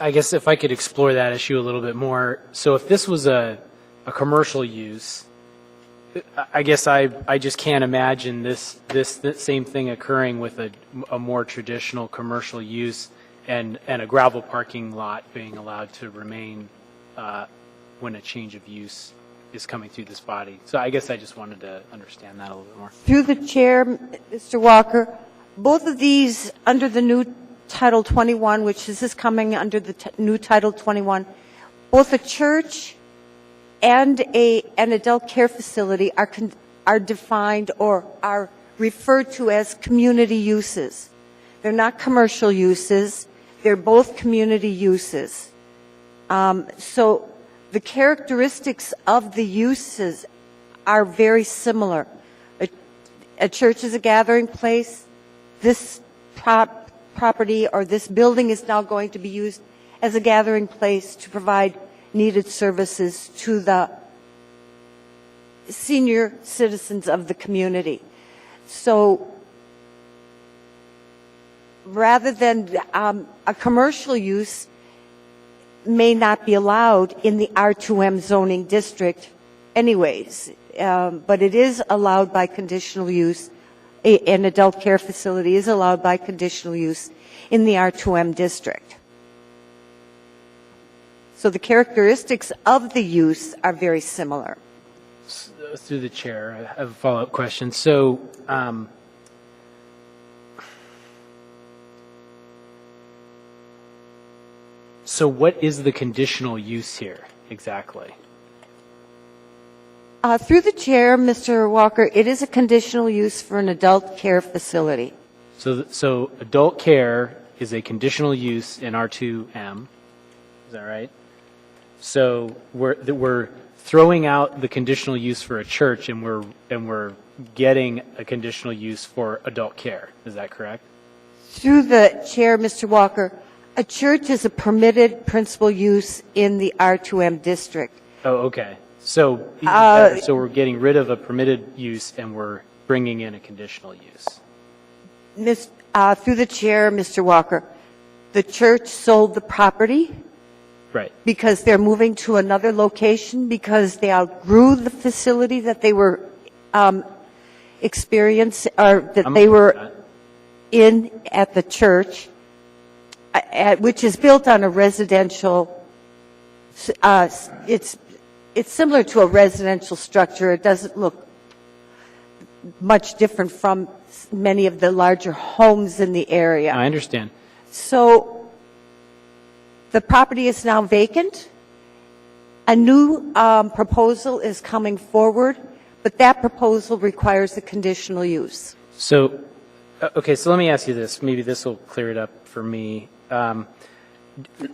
I guess if I could explore that issue a little bit more. So if this was a commercial use, I guess I just can't imagine this same thing occurring with a more traditional commercial use and a gravel parking lot being allowed to remain when a change of use is coming through this body. So I guess I just wanted to understand that a little bit more. Through the chair, Mr. Walker, both of these under the new Title 21, which this is coming under the new Title 21, both a church and an adult care facility are defined or are referred to as community uses. They're not commercial uses. They're both community uses. So the characteristics of the uses are very similar. A church is a gathering place. This property or this building is now going to be used as a gathering place to provide needed services to the senior citizens of the community. So rather than a commercial use may not be allowed in the R2M zoning district anyways, but it is allowed by conditional use. An adult care facility is allowed by conditional use in the R2M district. So the characteristics of the use are very similar. Through the chair, I have a follow-up question. So, so what is the conditional use here exactly? Through the chair, Mr. Walker, it is a conditional use for an adult care facility. So adult care is a conditional use in R2M. Is that right? So we're throwing out the conditional use for a church, and we're getting a conditional use for adult care. Is that correct? Through the chair, Mr. Walker, a church is a permitted principal use in the R2M district. Oh, okay. So so we're getting rid of a permitted use and we're bringing in a conditional use. Through the chair, Mr. Walker, the church sold the property. Right. Because they're moving to another location because they outgrew the facility that they were they were in at the church, which is built on a residential. It's similar to a residential structure. It doesn't look much different from many of the larger homes in the area. I understand. So the property is now vacant. A new proposal is coming forward, but that proposal requires a conditional use. So, okay, so let me ask you this. Maybe this will clear it up for me.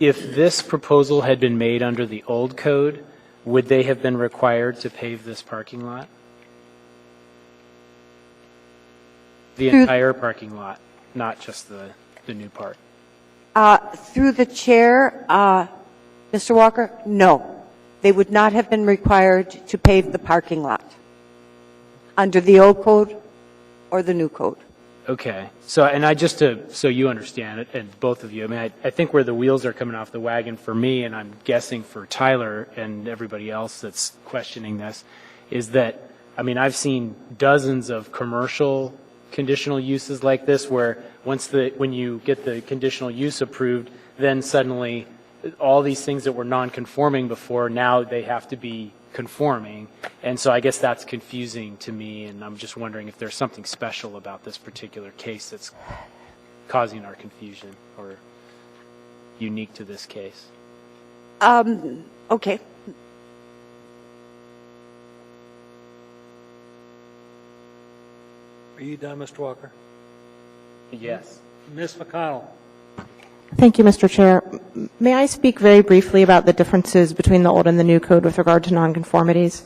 If this proposal had been made under the old code, would they have been required to pave this parking lot? The entire parking lot, not just the new part. Through the chair, Mr. Walker, no. They would not have been required to pave the parking lot under the old code or the new code. Okay. So, and so you understand it, and both of you, I mean, I think where the wheels are coming off the wagon for me, and I'm guessing for Tyler and everybody else that's questioning this, is that, I mean, I've seen dozens of commercial conditional uses like this where when you get the conditional use approved, then suddenly all these things that were non-conforming before, now they have to be conforming. And so I guess that's confusing to me, and I'm just wondering if there's something special about this particular case that's causing our confusion or unique to this case. Okay. Are you done, Mr. Walker? Yes. Ms. McConnell? Thank you, Mr. Chair. May I speak very briefly about the differences between the old and the new code with regard to nonconformities?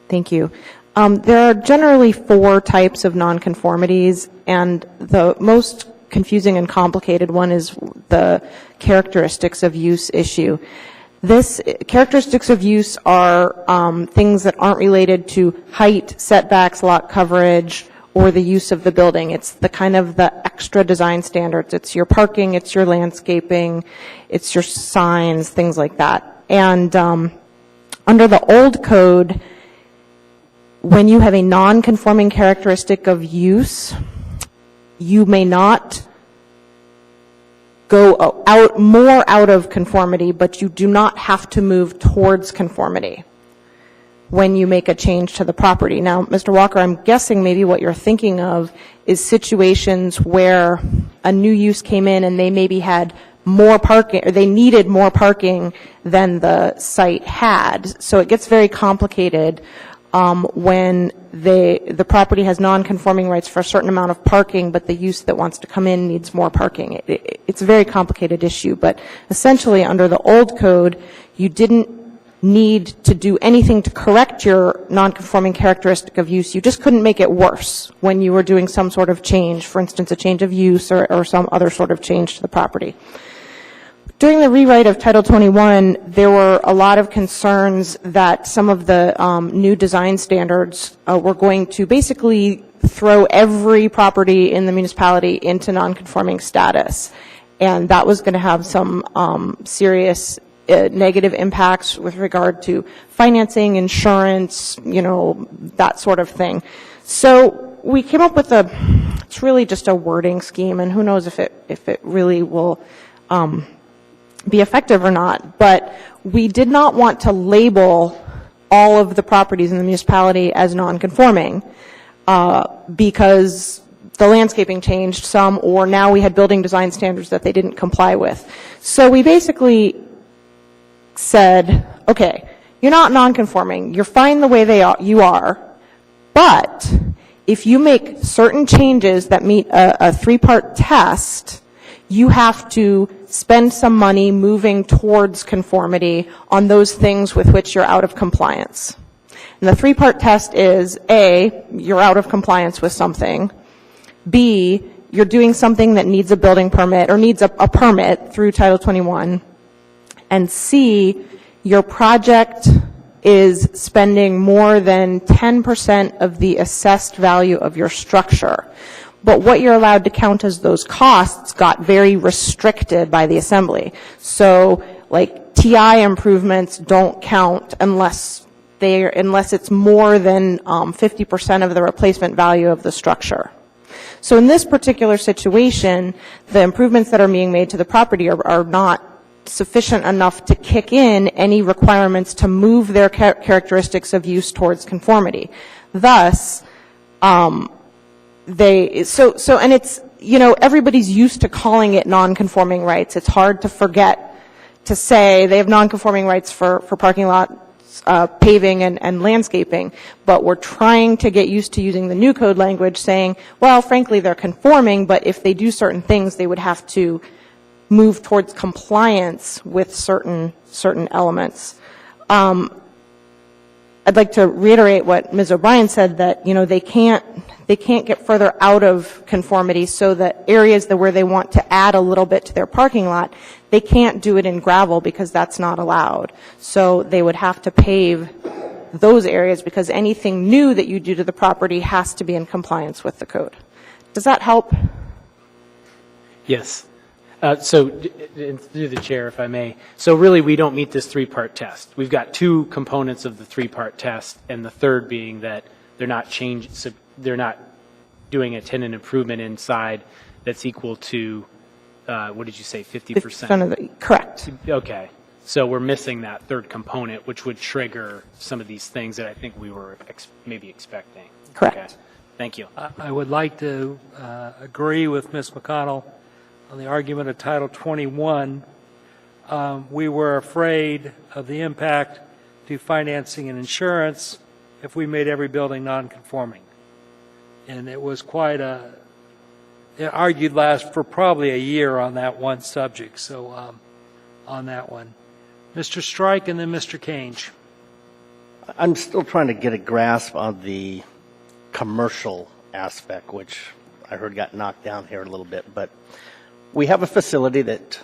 Thank you. There are generally 4 types of nonconformities, and the most confusing and complicated one is the characteristics of use issue. Characteristics of use are things that aren't related to height, setbacks, lot coverage, or the use of the building. It's the kind of the extra design standards. It's your parking, it's your landscaping, it's your signs, things like that. And under the old code, when you have a non-conforming characteristic of use, you may not go out of conformity, but you do not have to move towards conformity when you make a change to the property. Now, Mr. Walker, I'm guessing maybe what you're thinking of is situations where a new use came in and they maybe had more parking, or they needed more parking than the site had. So it gets very complicated when the property has non-conforming rights for a certain amount of parking, but the use that wants to come in needs more parking. It's a very complicated issue, but essentially under the old code, you didn't need to do anything to correct your non-conforming characteristic of use. You just couldn't make it worse when you were doing some sort of change, for instance, a change of use or some other sort of change to the property. During the rewrite of Title 21, there were a lot of concerns that some of the new design standards were going to basically throw every property in the municipality into non-conforming status. And that was going to have some serious negative impacts with regard to financing, insurance, that sort of thing. So we came up with it's really just a wording scheme, and who knows if it really will be effective or not. But we did not want to label all of the properties in the municipality as non-conforming because the landscaping changed some, or now we had building design standards that they didn't comply with. So we basically said, okay, you're not non-conforming. You're fine the way you are. But if you make certain changes that meet a three-part test, you have to spend some money moving towards conformity on those things with which you're out of compliance. And the three-part test is, A, you're out of compliance with something. B, you're doing something that needs a building permit or needs a permit through Title 21. And C, your project is spending more than 10% of the assessed value of your structure. But what you're allowed to count as those costs got very restricted by the Assembly. So, like, TI improvements don't count unless it's more than 50% of the replacement value of the structure. So in this particular situation, the improvements that are being made to the property are not sufficient enough to kick in any requirements to move their characteristics of use towards conformity. Thus, and it's, everybody's used to calling it non-conforming rights. It's hard to forget to say they have non-conforming rights for parking lots, paving and landscaping, but we're trying to get used to using the new code language saying, well, frankly, they're conforming, but if they do certain things, they would have to move towards compliance with certain elements. I'd like to reiterate what Ms. O'Brien said, that they can't get further out of conformity, so that areas where they want to add a little bit to their parking lot, they can't do it in gravel because that's not allowed. So they would have to pave those areas because anything new that you do to the property has to be in compliance with the code. Does that help? Yes. So, through the chair, if I may. So really, we don't meet this three-part test. We've got two components of the three-part test, and the third being that they're not doing a tenant improvement inside that's equal to, what did you say, 50%? Correct. Okay. So we're missing that third component, which would trigger some of these things that I think we were maybe expecting. Correct. Okay. Thank you. I would like to agree with Ms. McConnell on the argument of Title 21. We were afraid of the impact to financing and insurance if we made every building non-conforming. And it was it argued last for probably a year on that one subject, so on that one. Mr. Strike and then Mr. Kange. I'm still trying to get a grasp on the commercial aspect, which I heard got knocked down here a little bit, but we have a facility that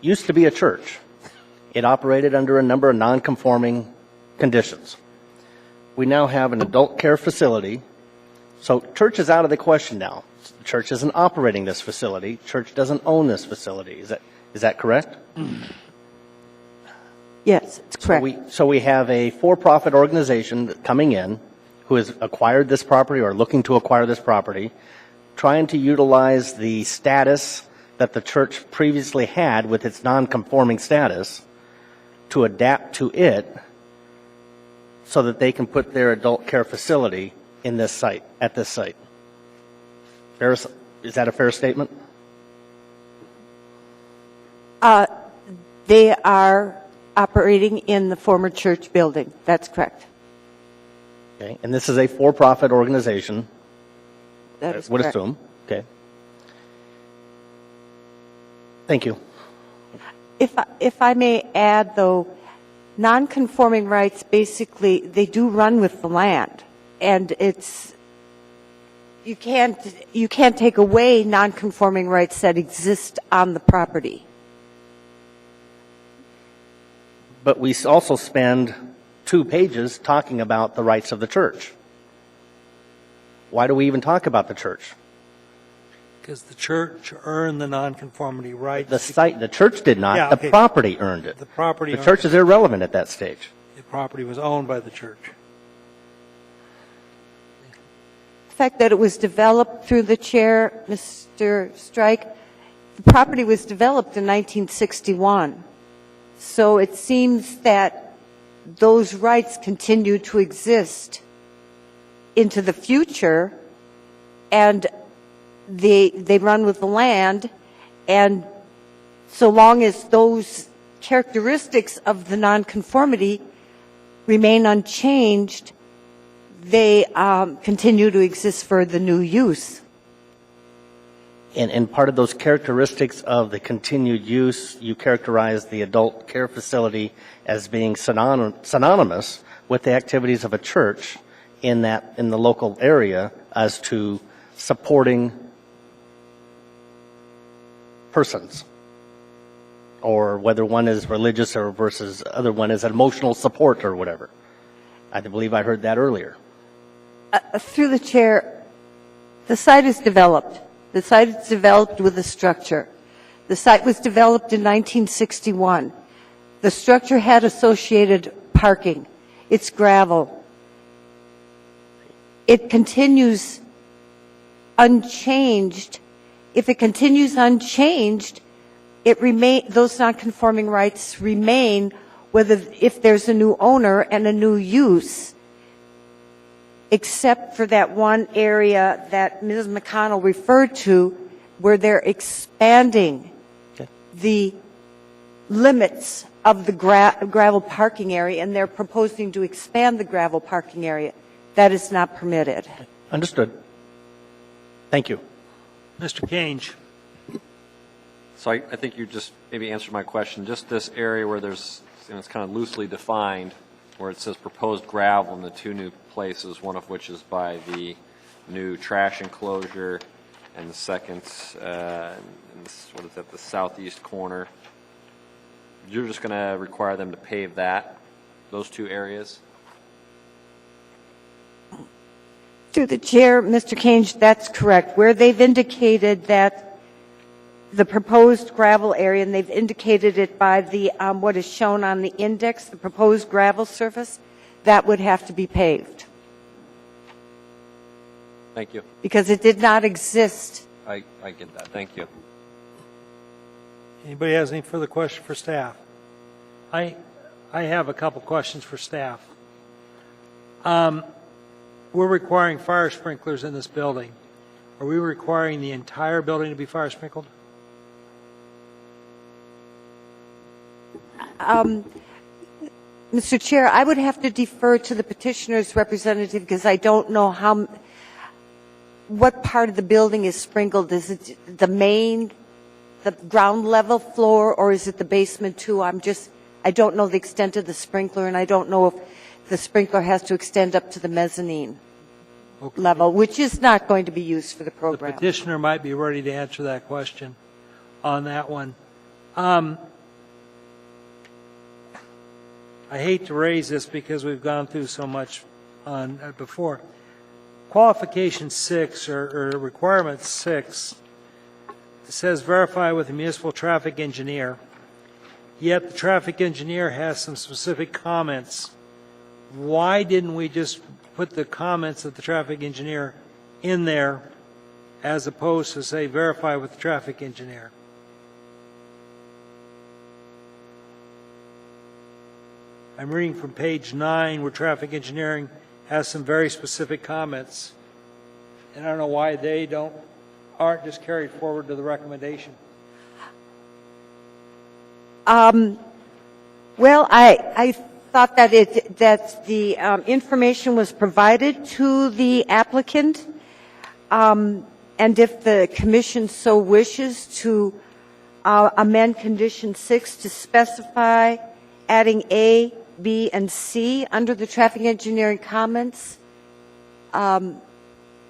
used to be a church. It operated under a number of non-conforming conditions. We now have an adult care facility, so church is out of the question now. The church isn't operating this facility. Church doesn't own this facility. Is that correct? Yes, it's correct. So we have a for-profit organization coming in who has acquired this property or looking to acquire this property, trying to utilize the status that the church previously had with its non-conforming status to adapt to it so that they can put their adult care facility in this site, at this site. Is that a fair statement? They are operating in the former church building. That's correct. Okay. And this is a for-profit organization. That is I would correct. assume. Okay. Thank you. If I may add, though, non-conforming rights, basically, they do run with the land. And you can't take away non-conforming rights that exist on the property. But we also spend 2 pages talking about the rights of the church. Why do we even talk about the church? Because the church earned the nonconformity rights. The church did not. Yeah, The okay. property earned it. The property. The church is irrelevant at that stage. The property was owned by the church. The fact that it was developed through the chair, Mr. Strike, the property was developed in 1961. So it seems that those rights continue to exist into the future, and they run with the land, and so long as those characteristics of the nonconformity remain unchanged, they continue to exist for the new use. And part of those characteristics of the continued use, you characterize the adult care facility as being synonymous with the activities of a church in the local area as to supporting persons, or whether one is religious or versus other one is emotional support or whatever. I believe I heard that earlier. Through the chair, the site is developed. The site is developed with a structure. The site was developed in 1961. The structure had associated parking. It's gravel. It continues unchanged. If it continues unchanged, those non-conforming rights remain if there's a new owner and a new use, except for that one area that Ms. McConnell referred to where they're expanding the limits of the gravel parking area, and they're proposing to expand the gravel parking area. That is not permitted. Understood. Thank you. Mr. Kange. So I think you just maybe answered my question. Just this area where there's, it's kind of loosely defined, where it says proposed gravel in the two new places, one of which is by the new trash enclosure, and the second, what is that, the southeast corner. You're just going to require them to pave those two areas? Through the chair, Mr. Kange, that's correct. Where they've indicated that the proposed gravel area, and they've indicated it by the what is shown on the index, the proposed gravel surface, that would have to be paved. Thank you. Because it did not exist. I get that. Thank you. Anybody has any further question for staff? I have a couple questions for staff. We're requiring fire sprinklers in this building. Are we requiring the entire building to be fire sprinkled? Mr. Chair, I would have to defer to the petitioner's representative because I don't know what part of the building is sprinkled. Is it the ground level floor, or is it the basement too? I don't know the extent of the sprinkler, and I don't know if the sprinkler has to extend up to the mezzanine level, which is not going to be used for the program. The petitioner might be ready to answer that question on that one. I hate to raise this because we've gone through so much on before. Qualification 6 or requirement 6 says verify with the municipal traffic engineer. Yet the traffic engineer has some specific comments. Why didn't we just put the comments of the traffic engineer in there as opposed to say verify with the traffic engineer? I'm reading from page 9 where traffic engineering has some very specific comments. And I don't know why they aren't just carried forward to the recommendation. Well, I thought that the information was provided to the applicant, and if the commission so wishes to amend condition 6 to specify adding A, B, and C under the traffic engineering comments,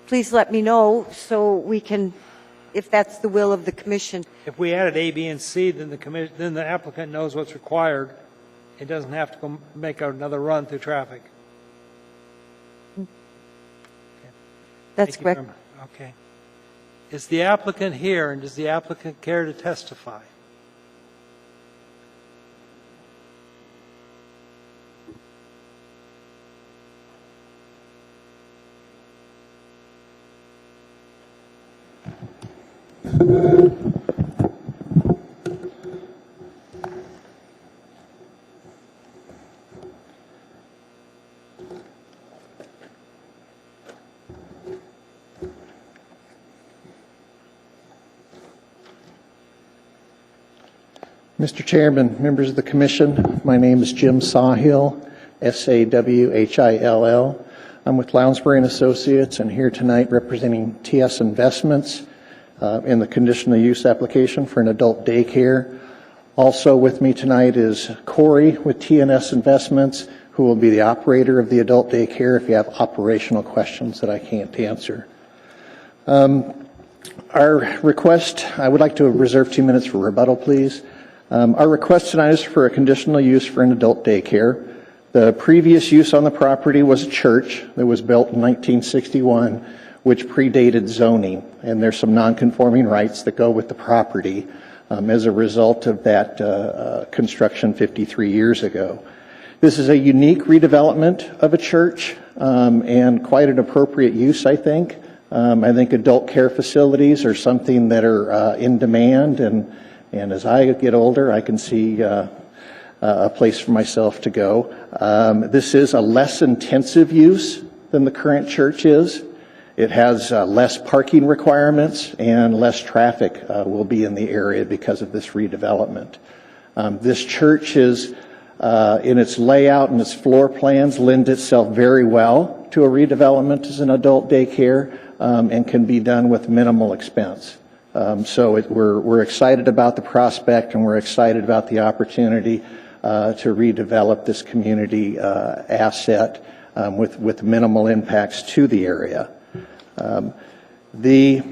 please let me know so we can, if that's the will of the commission. If we added A, B, and C, then the applicant knows what's required. It doesn't have to go make another run through traffic. That's correct. Okay. Is the applicant here, and does the applicant care to testify? Mr. Chairman, members of the Commission, my name is Jim Sawhill, Sawhill. I'm with Lounsbury and Associates and here tonight representing TS Investments in the conditional use application for an adult daycare. Also with me tonight is Corey with TNS Investments, who will be the operator of the adult daycare if you have operational questions that I can't answer. Our request, I would like to reserve 2 minutes for rebuttal, please. Our request tonight is for a conditional use for an adult daycare. The previous use on the property was a church that was built in 1961, which predated zoning, and there's some non-conforming rights that go with the property as a result of that construction 53 years ago. This is a unique redevelopment of a church and quite an appropriate use, I think. I think adult care facilities are something that are in demand, and as I get older, I can see a place for myself to go. This is a less intensive use than the current church is. It has less parking requirements and less traffic will be in the area because of this redevelopment. This church is, in its layout and its floor plans, lend itself very well to a redevelopment as an adult daycare and can be done with minimal expense. We're excited about the prospect and we're excited about the opportunity to redevelop this community asset with minimal impacts to the area. The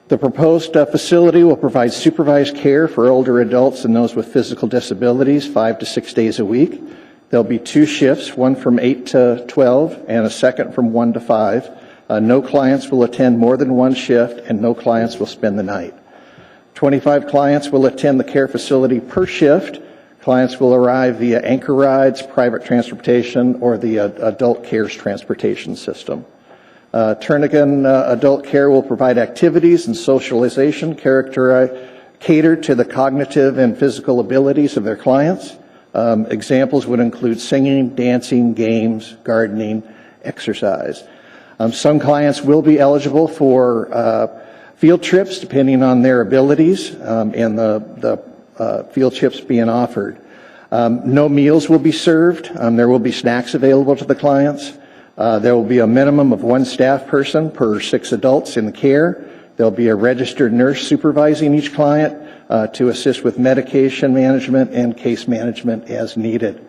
proposed facility will provide supervised care for older adults and those with physical disabilities 5 to 6 days a week. There'll be 2 shifts, one from 8 to 12 and a second from 1 to 5. No clients will attend more than 1 shift and no clients will spend the night. 25 clients will attend the care facility per shift. Clients will arrive via anchor rides, private transportation, or the adult cares transportation system. Turnagain Adult Care will provide activities and socialization catered to the cognitive and physical abilities of their clients. Examples would include singing, dancing, games, gardening, exercise. Some clients will be eligible for field trips depending on their abilities and the field trips being offered. No meals will be served. There will be snacks available to the clients. There will be a minimum of 1 staff person per 6 adults in the care. There'll be a registered nurse supervising each client to assist with medication management and case management as needed.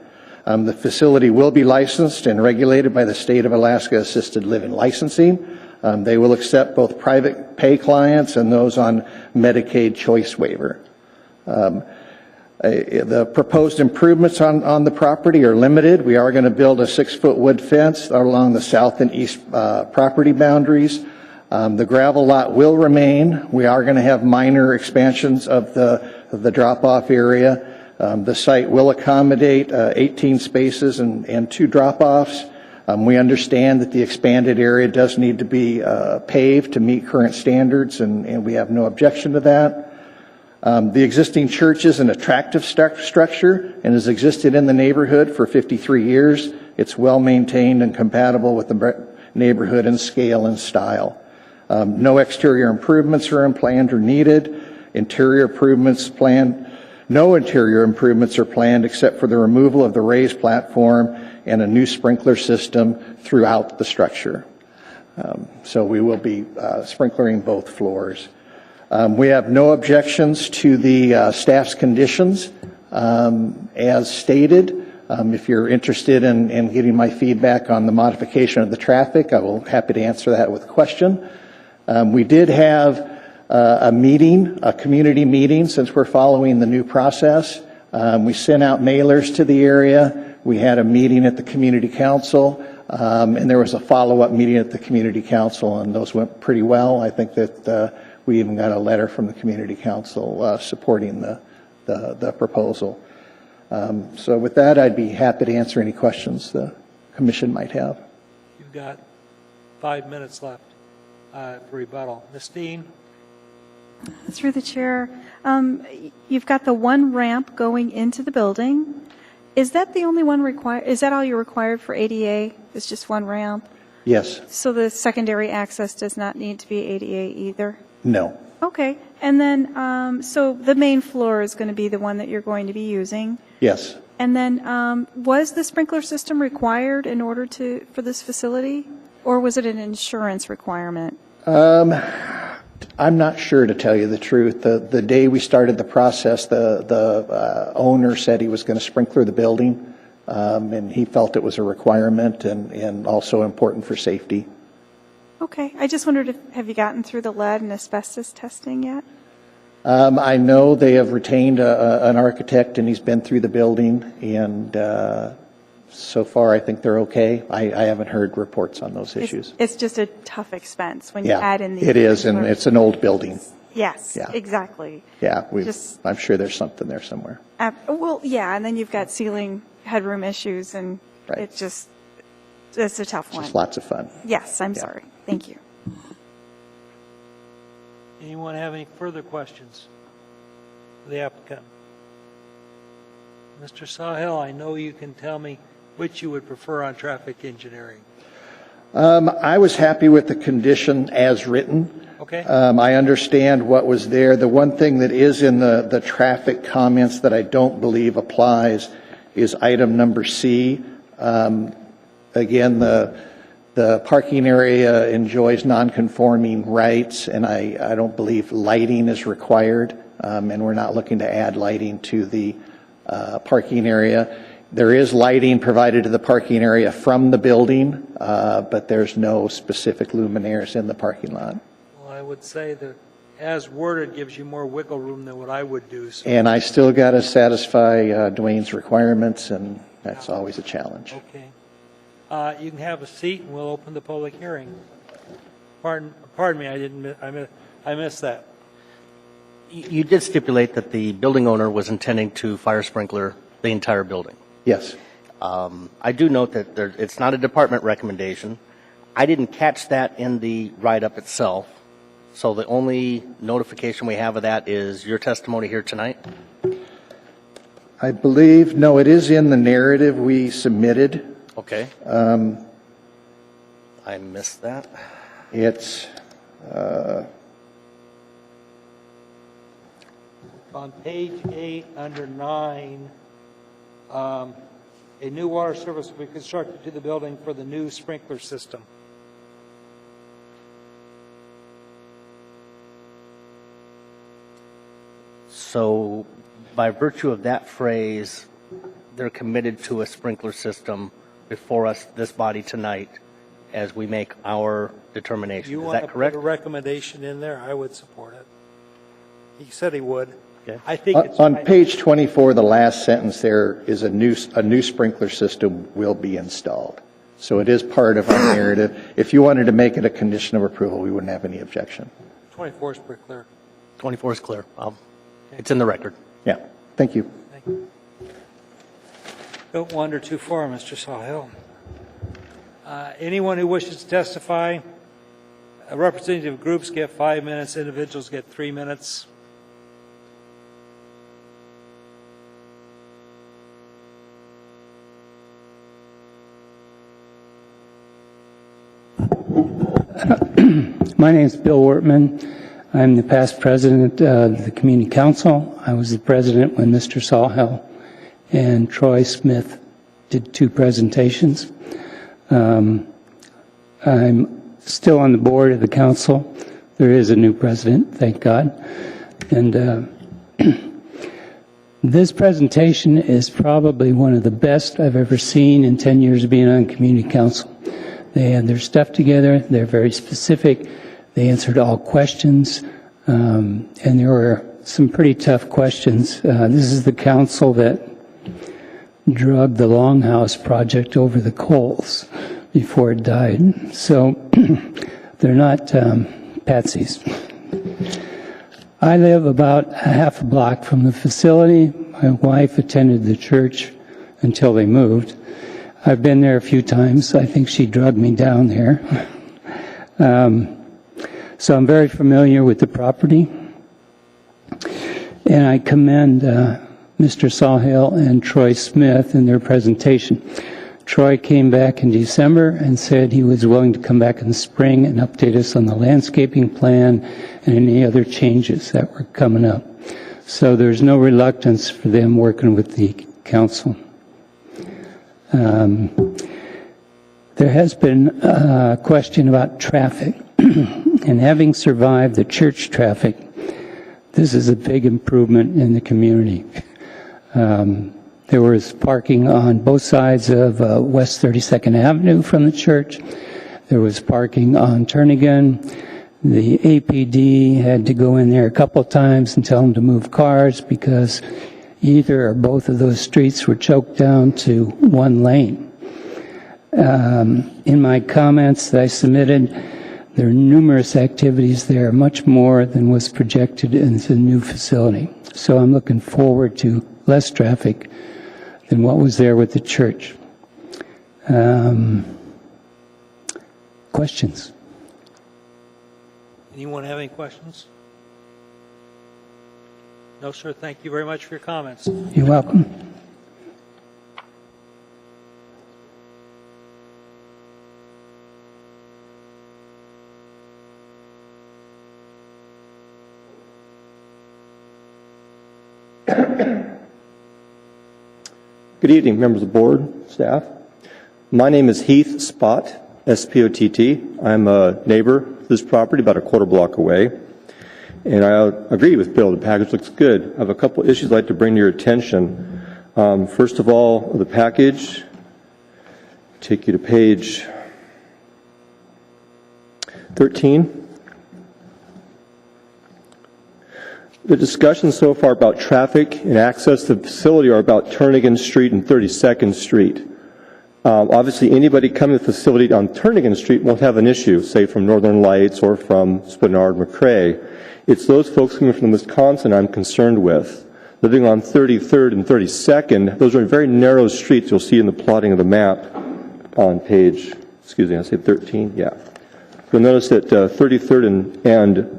The facility will be licensed and regulated by the State of Alaska Assisted Living Licensing. They will accept both private pay clients and those on Medicaid choice waiver. The proposed improvements on the property are limited. We are going to build a 6-foot wood fence along the south and east property boundaries. The gravel lot will remain. We are going to have minor expansions of the drop-off area. The site will accommodate 18 spaces and 2 drop-offs. We understand that the expanded area does need to be paved to meet current standards, and we have no objection to that. The existing church is an attractive structure and has existed in the neighborhood for 53 years. It's well maintained and compatible with the neighborhood in scale and style. No exterior improvements are planned or needed. No interior improvements are planned except for the removal of the raised platform and a new sprinkler system throughout the structure. So we will be sprinklering both floors. We have no objections to the staff's conditions as stated. If you're interested in getting my feedback on the modification of the traffic, I will be happy to answer that with a question. We did have a community meeting, since we're following the new process. We sent out mailers to the area. We had a meeting at the community council, and there was a follow-up meeting at the community council, and those went pretty well. I think that we even got a letter from the community council supporting the proposal. So with that, I'd be happy to answer any questions the commission might have. You've got 5 minutes left for rebuttal. Ms. Dean? Through the chair, you've got the 1 ramp going into the building. Is that the only one required? Is that all you're required for ADA? It's just 1 ramp? Yes. So the secondary access does not need to be ADA either? No. Okay. And then, so the main floor is going to be the one that you're going to be using? Yes. And then, was the sprinkler system required in order for this facility? Or was it an insurance requirement? I'm not sure, to tell you the truth. The day we started the process, the owner said he was going to sprinkler the building, and he felt it was a requirement and also important for safety. Okay, I just wondered have you gotten through the lead and asbestos testing yet? I know they have retained an architect, and he's been through the building, and so far I think they're okay. I haven't heard reports on those issues. It's just a tough expense when you Yeah, add in the... it is, and it's an old building. Yes, Yeah. exactly. Yeah, Just- I'm sure there's something there somewhere. Well, yeah, and then you've got ceiling headroom issues, and Right. it's a tough one. Just lots of fun. Yes, I'm sorry. Thank you. Anyone have any further questions for the applicant? Mr. Sawhill, I know you can tell me which you would prefer on traffic engineering. I was happy with the condition as written. Okay. I understand what was there. The one thing that is in the traffic comments that I don't believe applies is item number C. Again, the parking area enjoys non-conforming rights, and I don't believe lighting is required, and we're not looking to add lighting to the parking area. There is lighting provided to the parking area from the building, but there's no specific luminaires in the parking lot. Well, I would say that as worded gives you more wiggle room than what I would do. So. And I still got to satisfy Dwayne's requirements, and that's always a challenge. Okay. You can have a seat, and we'll open the public hearing. Pardon me, I missed that. You did stipulate that the building owner was intending to fire sprinkler the entire building. Yes. I do note that it's not a department recommendation. I didn't catch that in the write-up itself, so the only notification we have of that is your testimony here tonight. I believe, no, it is in the narrative we submitted. Okay. I missed that. It's On page 8, under 9, a new water service will be constructed to the building for the new sprinkler system. So by virtue of that phrase, they're committed to a sprinkler system before us, this body tonight, as we make our determination. You Is want to that put correct? a recommendation in there? I would support it. He said he would. Okay. I think it's on page 24, the last sentence there is a new sprinkler system will be installed. So it is part of our narrative. If you wanted to make it a condition of approval, we wouldn't have any objection. 24 is pretty clear. 24 is clear. It's in the record. Yeah. Thank you. Thank you. Don't wander too far, Mr. Sawhill. Anyone who wishes to testify, representative groups get 5 minutes, individuals get 3 minutes. My name is Bill Wortman. I'm the past president of the Community Council. I was the president when Mr. Sawhill and Troy Smith did 2 presentations. I'm still on the board of the council. There is a new president, thank God. And this presentation is probably one of the best I've ever seen in 10 years of being on Community Council. They had their stuff together. They're very specific. They answered all questions. And there were some pretty tough questions. This is the council that drug the Longhouse project over the coals before it died. So they're not patsies. I live about a half a block from the facility. My wife attended the church until they moved. I've been there a few times. I think she drugged me down there. So I'm very familiar with the property. And I commend Mr. Sawhill and Troy Smith in their presentation. Troy came back in December and said he was willing to come back in the spring and update us on the landscaping plan and any other changes that were coming up. So there's no reluctance for them working with the council. There has been a question about traffic, and having survived the church traffic, this is a big improvement in the community. There was parking on both sides of West 32nd Avenue from the church. There was parking on Turnagain. The APD had to go in there a couple of times and tell them to move cars because either or both of those streets were choked down to one lane. In my comments that I submitted, there are numerous activities there, much more than was projected in the new facility. So I'm looking forward to less traffic than what was there with the church. Questions? Anyone have any questions? No, sir. Thank you very much for your comments. You're welcome. Good evening, members of the board, staff. My name is Heath Spott, S-P-O-T-T. I'm a neighbor to this property about a quarter block away. And I agree with Bill, the package looks good. I have a couple issues I'd like to bring to your attention. First of all, the package, take you to page 13. The discussions so far about traffic and access to the facility are about Turnagain Street and 32nd Street. Obviously, anybody coming to the facility on Turnagain Street won't have an issue, say from Northern Lights or from Spinard McRae. It's those folks coming from Wisconsin I'm concerned with. Living on 33rd and 32nd, those are very narrow streets you'll see in the plotting of the map on page, excuse me, I say 13, yeah. You'll notice that 33rd and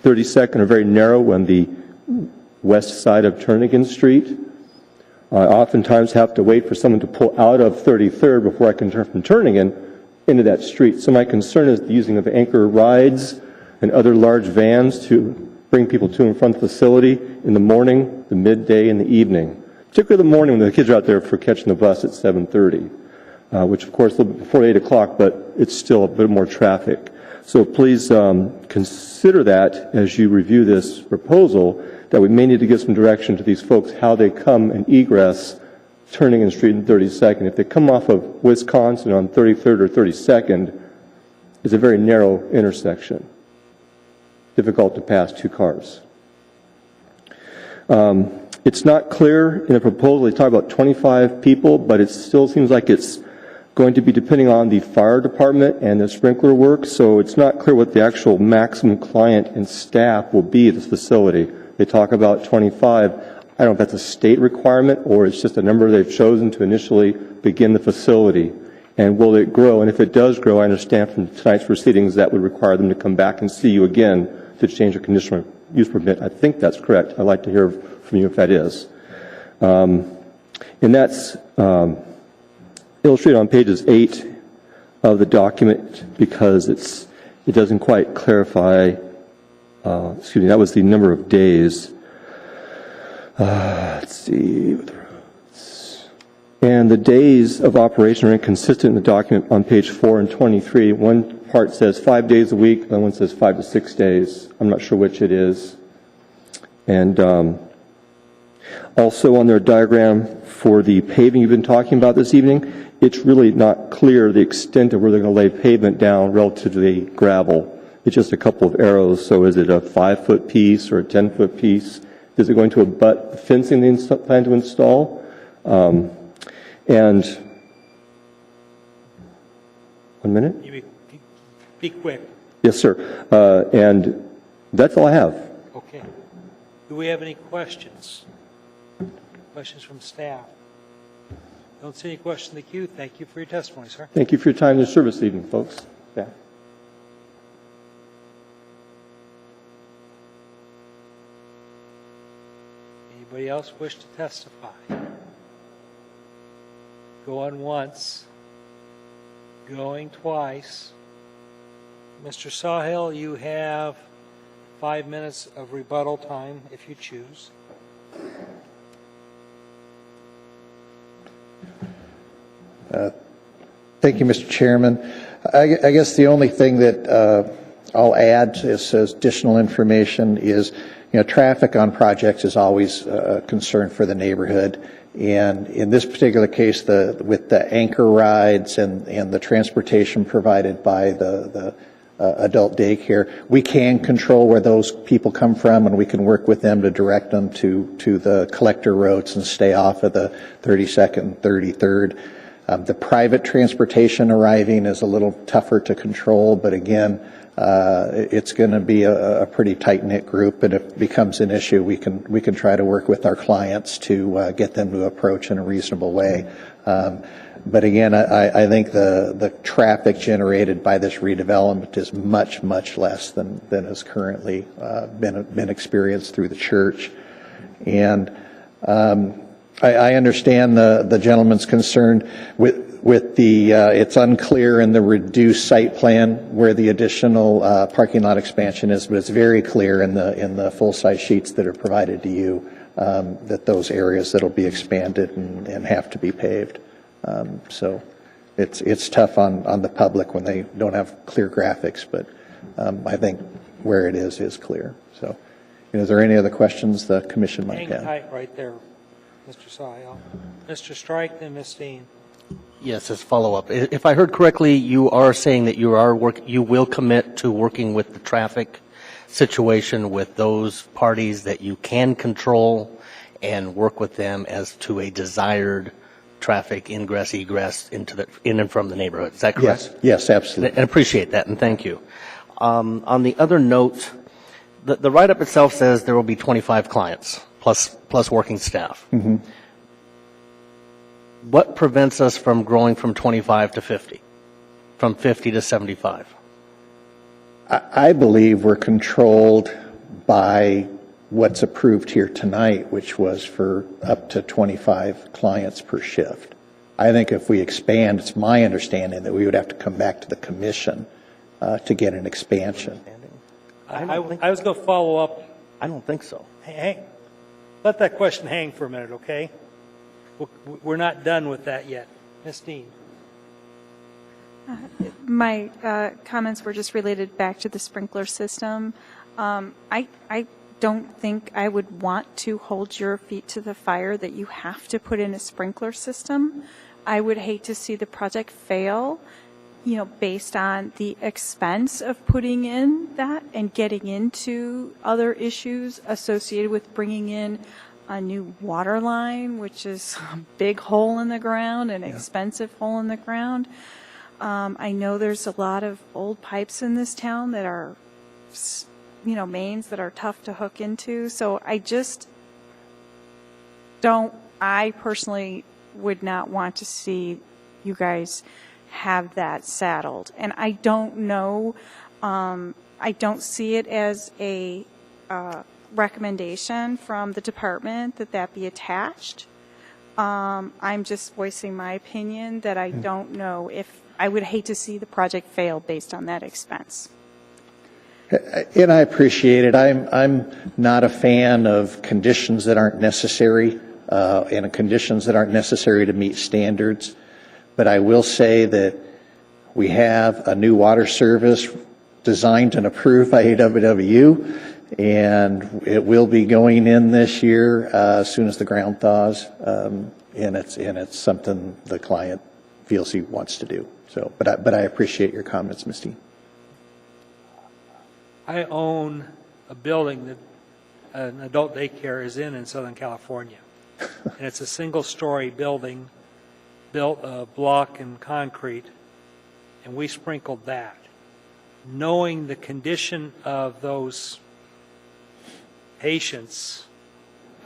32nd are very narrow on the west side of Turnagain Street. I oftentimes have to wait for someone to pull out of 33rd before I can turn from Turnagain into that street. So my concern is the using of anchor rides and other large vans to bring people to and from the facility in the morning, the midday, and the evening. Particularly the morning when the kids are out there for catching the bus at 7:30, which of course a little bit before 8 o'clock, but it's still a bit more traffic. So please consider that as you review this proposal, that we may need to give some direction to these folks how they come and egress Turnagain Street and 32nd. If they come off of Wisconsin on 33rd or 32nd, it's a very narrow intersection. Difficult to pass two cars. It's not clear in the proposal. They talk about 25 people, but it still seems like it's going to be depending on the fire department and the sprinkler work, so it's not clear what the actual maximum client and staff will be at this facility. They talk about 25. I don't know if that's a state requirement or it's just a number they've chosen to initially begin the facility. And will it grow? And if it does grow, I understand from tonight's proceedings that would require them to come back and see you again to change a conditional use permit. I think that's correct. I'd like to hear from you if that is. And that's illustrated on pages 8 of the document because it doesn't quite clarify, excuse me, that was the number of days. Let's see. And the days of operation are inconsistent in the document on page 4 and 23. One part says 5 days a week, the other one says 5 to 6 days. I'm not sure which it is. And also on their diagram for the paving you've been talking about this evening, it's really not clear the extent of where they're going to lay pavement down relative to the gravel. It's just a couple of arrows. So is it a 5-foot piece or a 10-foot piece? Is it going to abut the fencing they plan to install? And 1 minute? Be quick. Yes, sir. And that's all I have. Okay. Do we have any questions? Questions from staff? Don't see any questions in the queue. Thank you for your testimony, sir. Thank you for your time and service this evening, folks. Yeah. Anybody else wish to testify? Going once. Going twice. Mr. Sawhill, you have 5 minutes of rebuttal time if you choose. Thank you, Mr. Chairman. I guess the only thing that I'll add as additional information is, traffic on projects is always a concern for the neighborhood. And in this particular case, with the anchor rides and the transportation provided by the adult daycare, we can control where those people come from, and we can work with them to direct them to the collector roads and stay off of the 32nd and 33rd. The private transportation arriving is a little tougher to control, but again, it's going to be a pretty tight-knit group, and if it becomes an issue, we can try to work with our clients to get them to approach in a reasonable way. But again, I think the traffic generated by this redevelopment is much, much less than has currently been experienced through the church. And I understand the gentleman's concern with the, it's unclear in the reduced site plan where the additional parking lot expansion is, but it's very clear in the full-size sheets that are provided to you that those areas that'll be expanded and have to be paved. So it's tough on the public when they don't have clear graphics, but I think where it is clear. So, is there any other questions the commission might have? Hang tight right there, Mr. Sahel. Mr. Strike, then Ms. Steen. Yes, as follow-up. If I heard correctly, you are saying that you will commit to working with the traffic situation with those parties that you can control and work with them as to a desired traffic ingress, egress in and from the neighborhood. Is that correct? Yes, absolutely. And appreciate that, and thank you. On the other note, the write-up itself says there will be 25 clients plus working staff. Mm-hmm. What prevents us from growing from 25 to 50, from 50 to 75? I believe we're controlled by what's approved here tonight, which was for up to 25 clients per shift. I think if we expand, it's my understanding that we would have to come back to the commission to get an expansion. I was going to follow up. I don't think so. Hey, let that question hang for a minute, okay? We're not done with that yet. Ms. Dean. My comments were just related back to the sprinkler system. I don't think I would want to hold your feet to the fire that you have to put in a sprinkler system. I would hate to see the project fail, based on the expense of putting in that and getting into other issues associated with bringing in a new water line, which is a big hole in the ground, an expensive hole in the ground. I know there's a lot of old pipes in this town that are, mains that are tough to hook into. So I personally would not want to see you guys have that saddled. And I don't know, I don't see it as a recommendation from the department that be attached. I'm just voicing my opinion that I don't know if I would hate to see the project fail based on that expense. And I appreciate it. I'm not a fan of conditions that aren't necessary and conditions that aren't necessary to meet standards. But I will say that we have a new water service designed and approved by AWW, and it will be going in this year as soon as the ground thaws, and it's something the client feels he wants to do. So, but I appreciate your comments, Ms. Dean. I own a building that an adult daycare is in Southern California, and it's a single-story building built of block and concrete, and we sprinkled that, knowing the condition of those patients.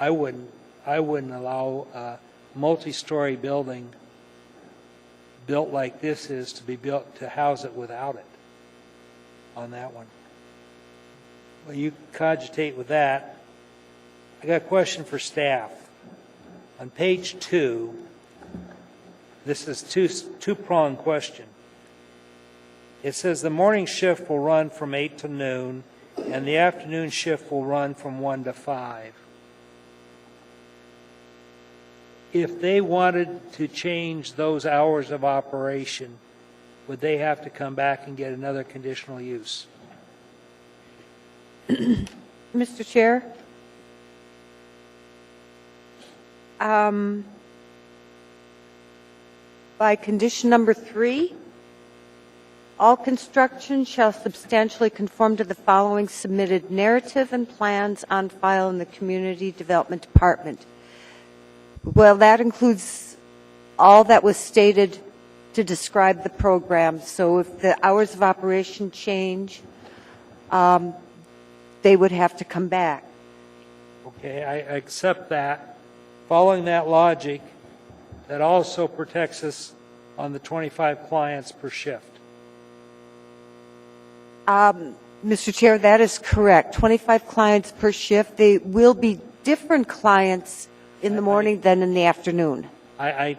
I wouldn't allow a multi-story building built like this is to be built to house it without it on that one. Well, you cogitate with that. I got a question for staff. On page 2, this is two-pronged question. It says the morning shift will run from 8 to noon, and the afternoon shift will run from 1 to 5. if they wanted to change those hours of operation, would they have to come back and get another conditional use? Mr. Chair? By condition number 3, all construction shall substantially conform to the following submitted narrative and plans on file in the Community Development Department. Well, that includes all that was stated to describe the program. So if the hours of operation change, they would have to come back. Okay, I accept that. Following that logic, that also protects us on the 25 clients per shift. Mr. Chair, that is correct. 25 clients per shift. They will be different clients in the morning than in the afternoon. I'm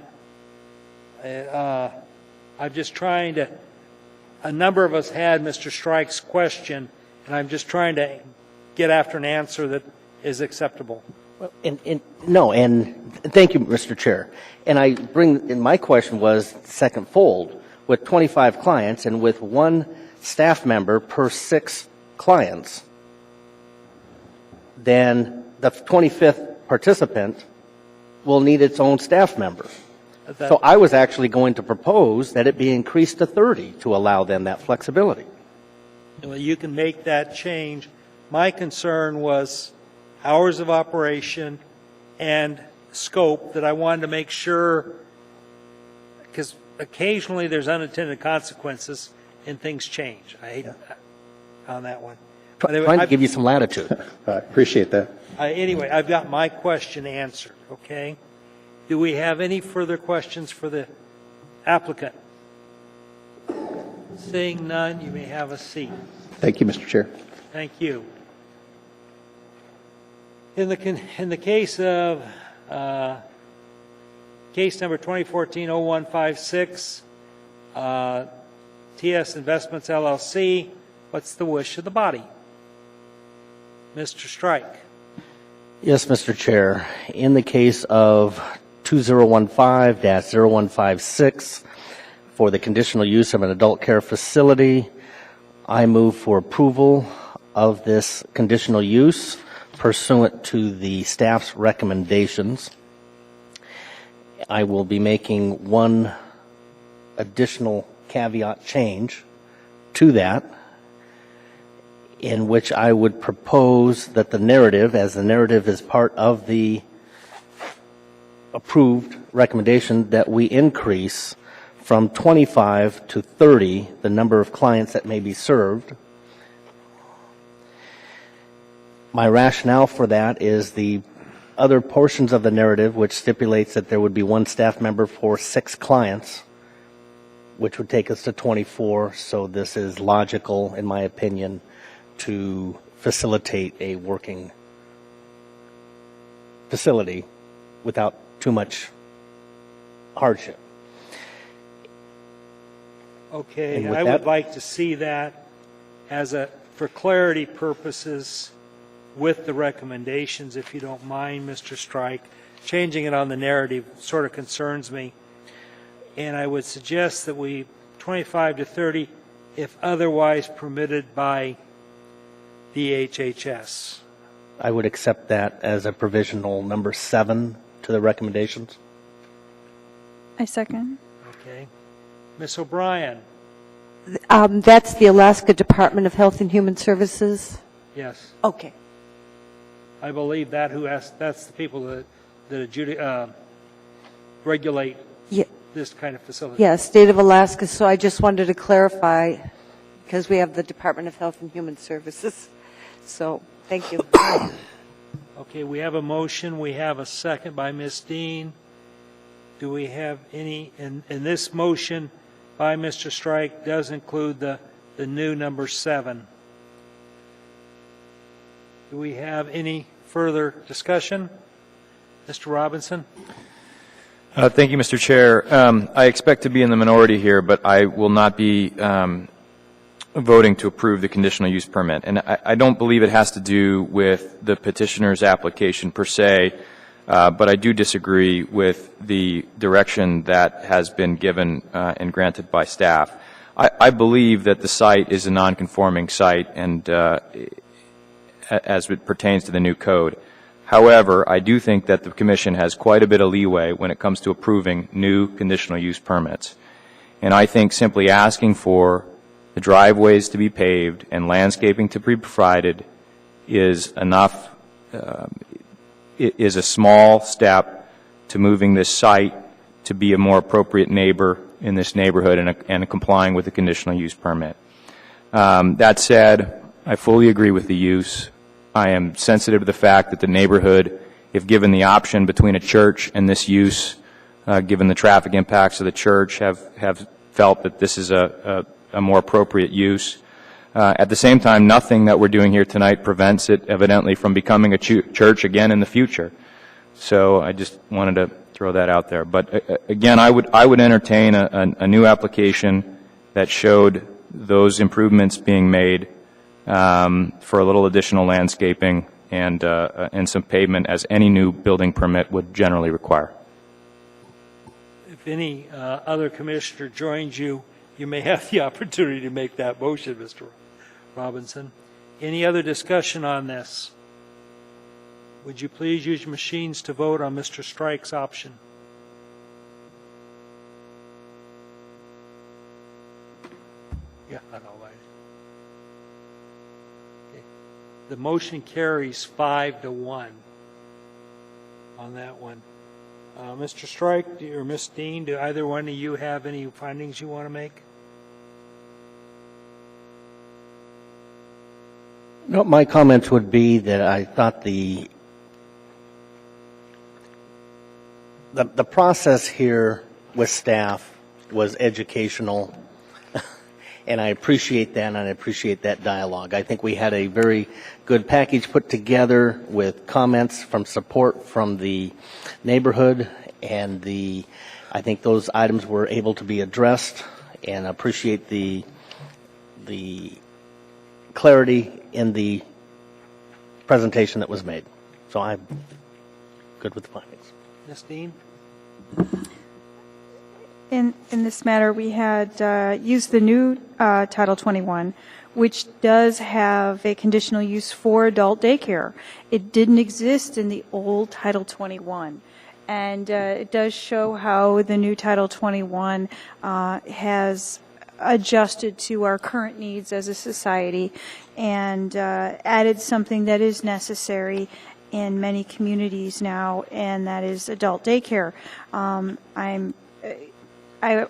just trying to, a number of us had Mr. Strike's question, and I'm just trying to get after an answer that is acceptable. No, and thank you, Mr. Chair. And my question was second fold. With 25 clients and with one staff member per 6 clients, then the 25th participant will need its own staff member. So I was actually going to propose that it be increased to 30 to allow them that flexibility. Well, you can make that change. My concern was hours of operation and scope, that I wanted to make sure, because occasionally there's unintended consequences and things change. I hate on that one. Trying to give you some latitude. I appreciate that. Anyway, I've got my question answered, okay? Do we have any further questions for the applicant? Seeing none, you may have a seat. Thank you, Mr. Chair. Thank you. In the case of case number 2014-0156, TS Investments LLC, what's the wish of the body? Mr. Strike. Yes, Mr. Chair. In the case of 2015-0156, for the conditional use of an adult care facility, I move for approval of this conditional use pursuant to the staff's recommendations. I will be making one additional caveat change to that, in which I would propose that the narrative, as the narrative is part of the approved recommendation, that we increase from 25 to 30 the number of clients that may be served. My rationale for that is the other portions of the narrative, which stipulates that there would be one staff member for 6 clients, which would take us to 24. So this is logical, in my opinion, to facilitate a working facility without too much hardship. Okay, I would like to see that as for clarity purposes with the recommendations, if you don't mind, Mr. Strike. Changing it on the narrative sort of concerns me. And I would suggest that we 25 to 30 if otherwise permitted by the HHS. I would accept that as a provisional number 7 to the recommendations. I second. Okay. Ms. O'Brien? That's the Alaska Department of Health and Human Services? Yes. Okay. I believe that's the people that regulate this kind of facility. Yes, State of Alaska. So I just wanted to clarify, because we have the Department of Health and Human Services. So thank you. Okay, we have a motion. We have a second by Ms. Dean. Do we have any, and this motion by Mr. Strike does include the new number 7. Do we have any further discussion? Mr. Robinson? Thank you, Mr. Chair. I expect to be in the minority here, but I will not be voting to approve the conditional use permit. And I don't believe it has to do with the petitioner's application per se. but I do disagree with the direction that has been given and granted by staff. I believe that the site is a non-conforming site and as it pertains to the new code. However, I do think that the Commission has quite a bit of leeway when it comes to approving new conditional use permits. And I think simply asking for the driveways to be paved and landscaping to be provided is enough, is a small step to moving this site to be a more appropriate neighbor in this neighborhood and complying with the conditional use permit. That said, I fully agree with the use. I am sensitive to the fact that the neighborhood, if given the option between a church and this use, given the traffic impacts of the church, have felt that this is a more appropriate use. At the same time, nothing that we're doing here tonight prevents it, evidently, from becoming a church again in the future. So I just wanted to throw that out there. But again, I would entertain a new application that showed those improvements being made for a little additional landscaping and some pavement, as any new building permit would generally require. If any other commissioner joins you, you may have the opportunity to make that motion, Mr. Robinson. Any other discussion on this? Would you please use your machines to vote on Mr. Strike's option? Yeah, I know. Okay. The motion carries 5-1 on that one. Mr. Strike or Ms. Dean, do either one of you have any findings you want to make? No, my comments would be that I thought the process here with staff was educational, and I appreciate that, and I appreciate that dialogue. I think we had a very good package put together with comments from support from the neighborhood, and I think those items were able to be addressed, and appreciate the clarity in the presentation that was made. So I'm good with the findings. Ms. Dean? In this matter, we had used the new Title 21, which does have a conditional use for adult daycare. It didn't exist in the old Title 21. And it does show how the new Title 21 has adjusted to our current needs as a society and added something that is necessary in many communities now, and that is adult daycare. I'm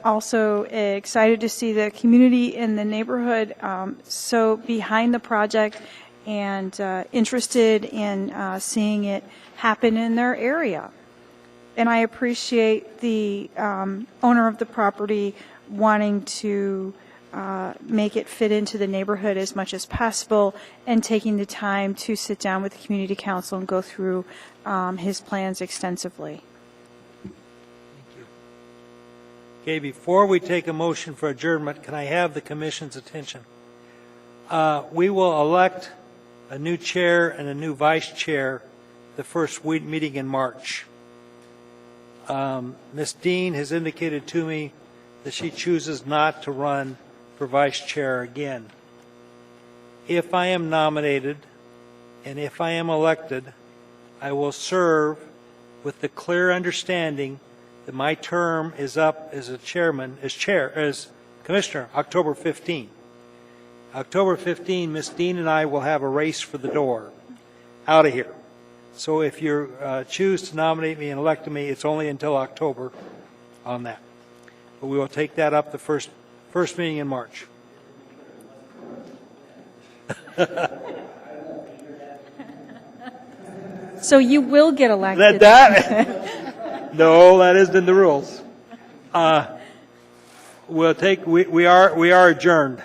also excited to see the community in the neighborhood so behind the project and interested in seeing it happen in their area. And I appreciate the owner of the property wanting to make it fit into the neighborhood as much as possible and taking the time to sit down with the community council and go through his plans extensively. Okay, before we take a motion for adjournment, can I have the commission's attention? We will elect a new chair and a new vice chair the first meeting in March. Ms. Dean has indicated to me that she chooses not to run for vice chair again. If I am nominated and if I am elected, I will serve with the clear understanding that my term is up as as commissioner, October 15. October 15, Ms. Dean and I will have a race for the door out of here. So if you choose to nominate me and elect me, it's only until October on that. But we will take that up the first meeting in March. So you will get elected. No, that isn't in the rules. We are adjourned.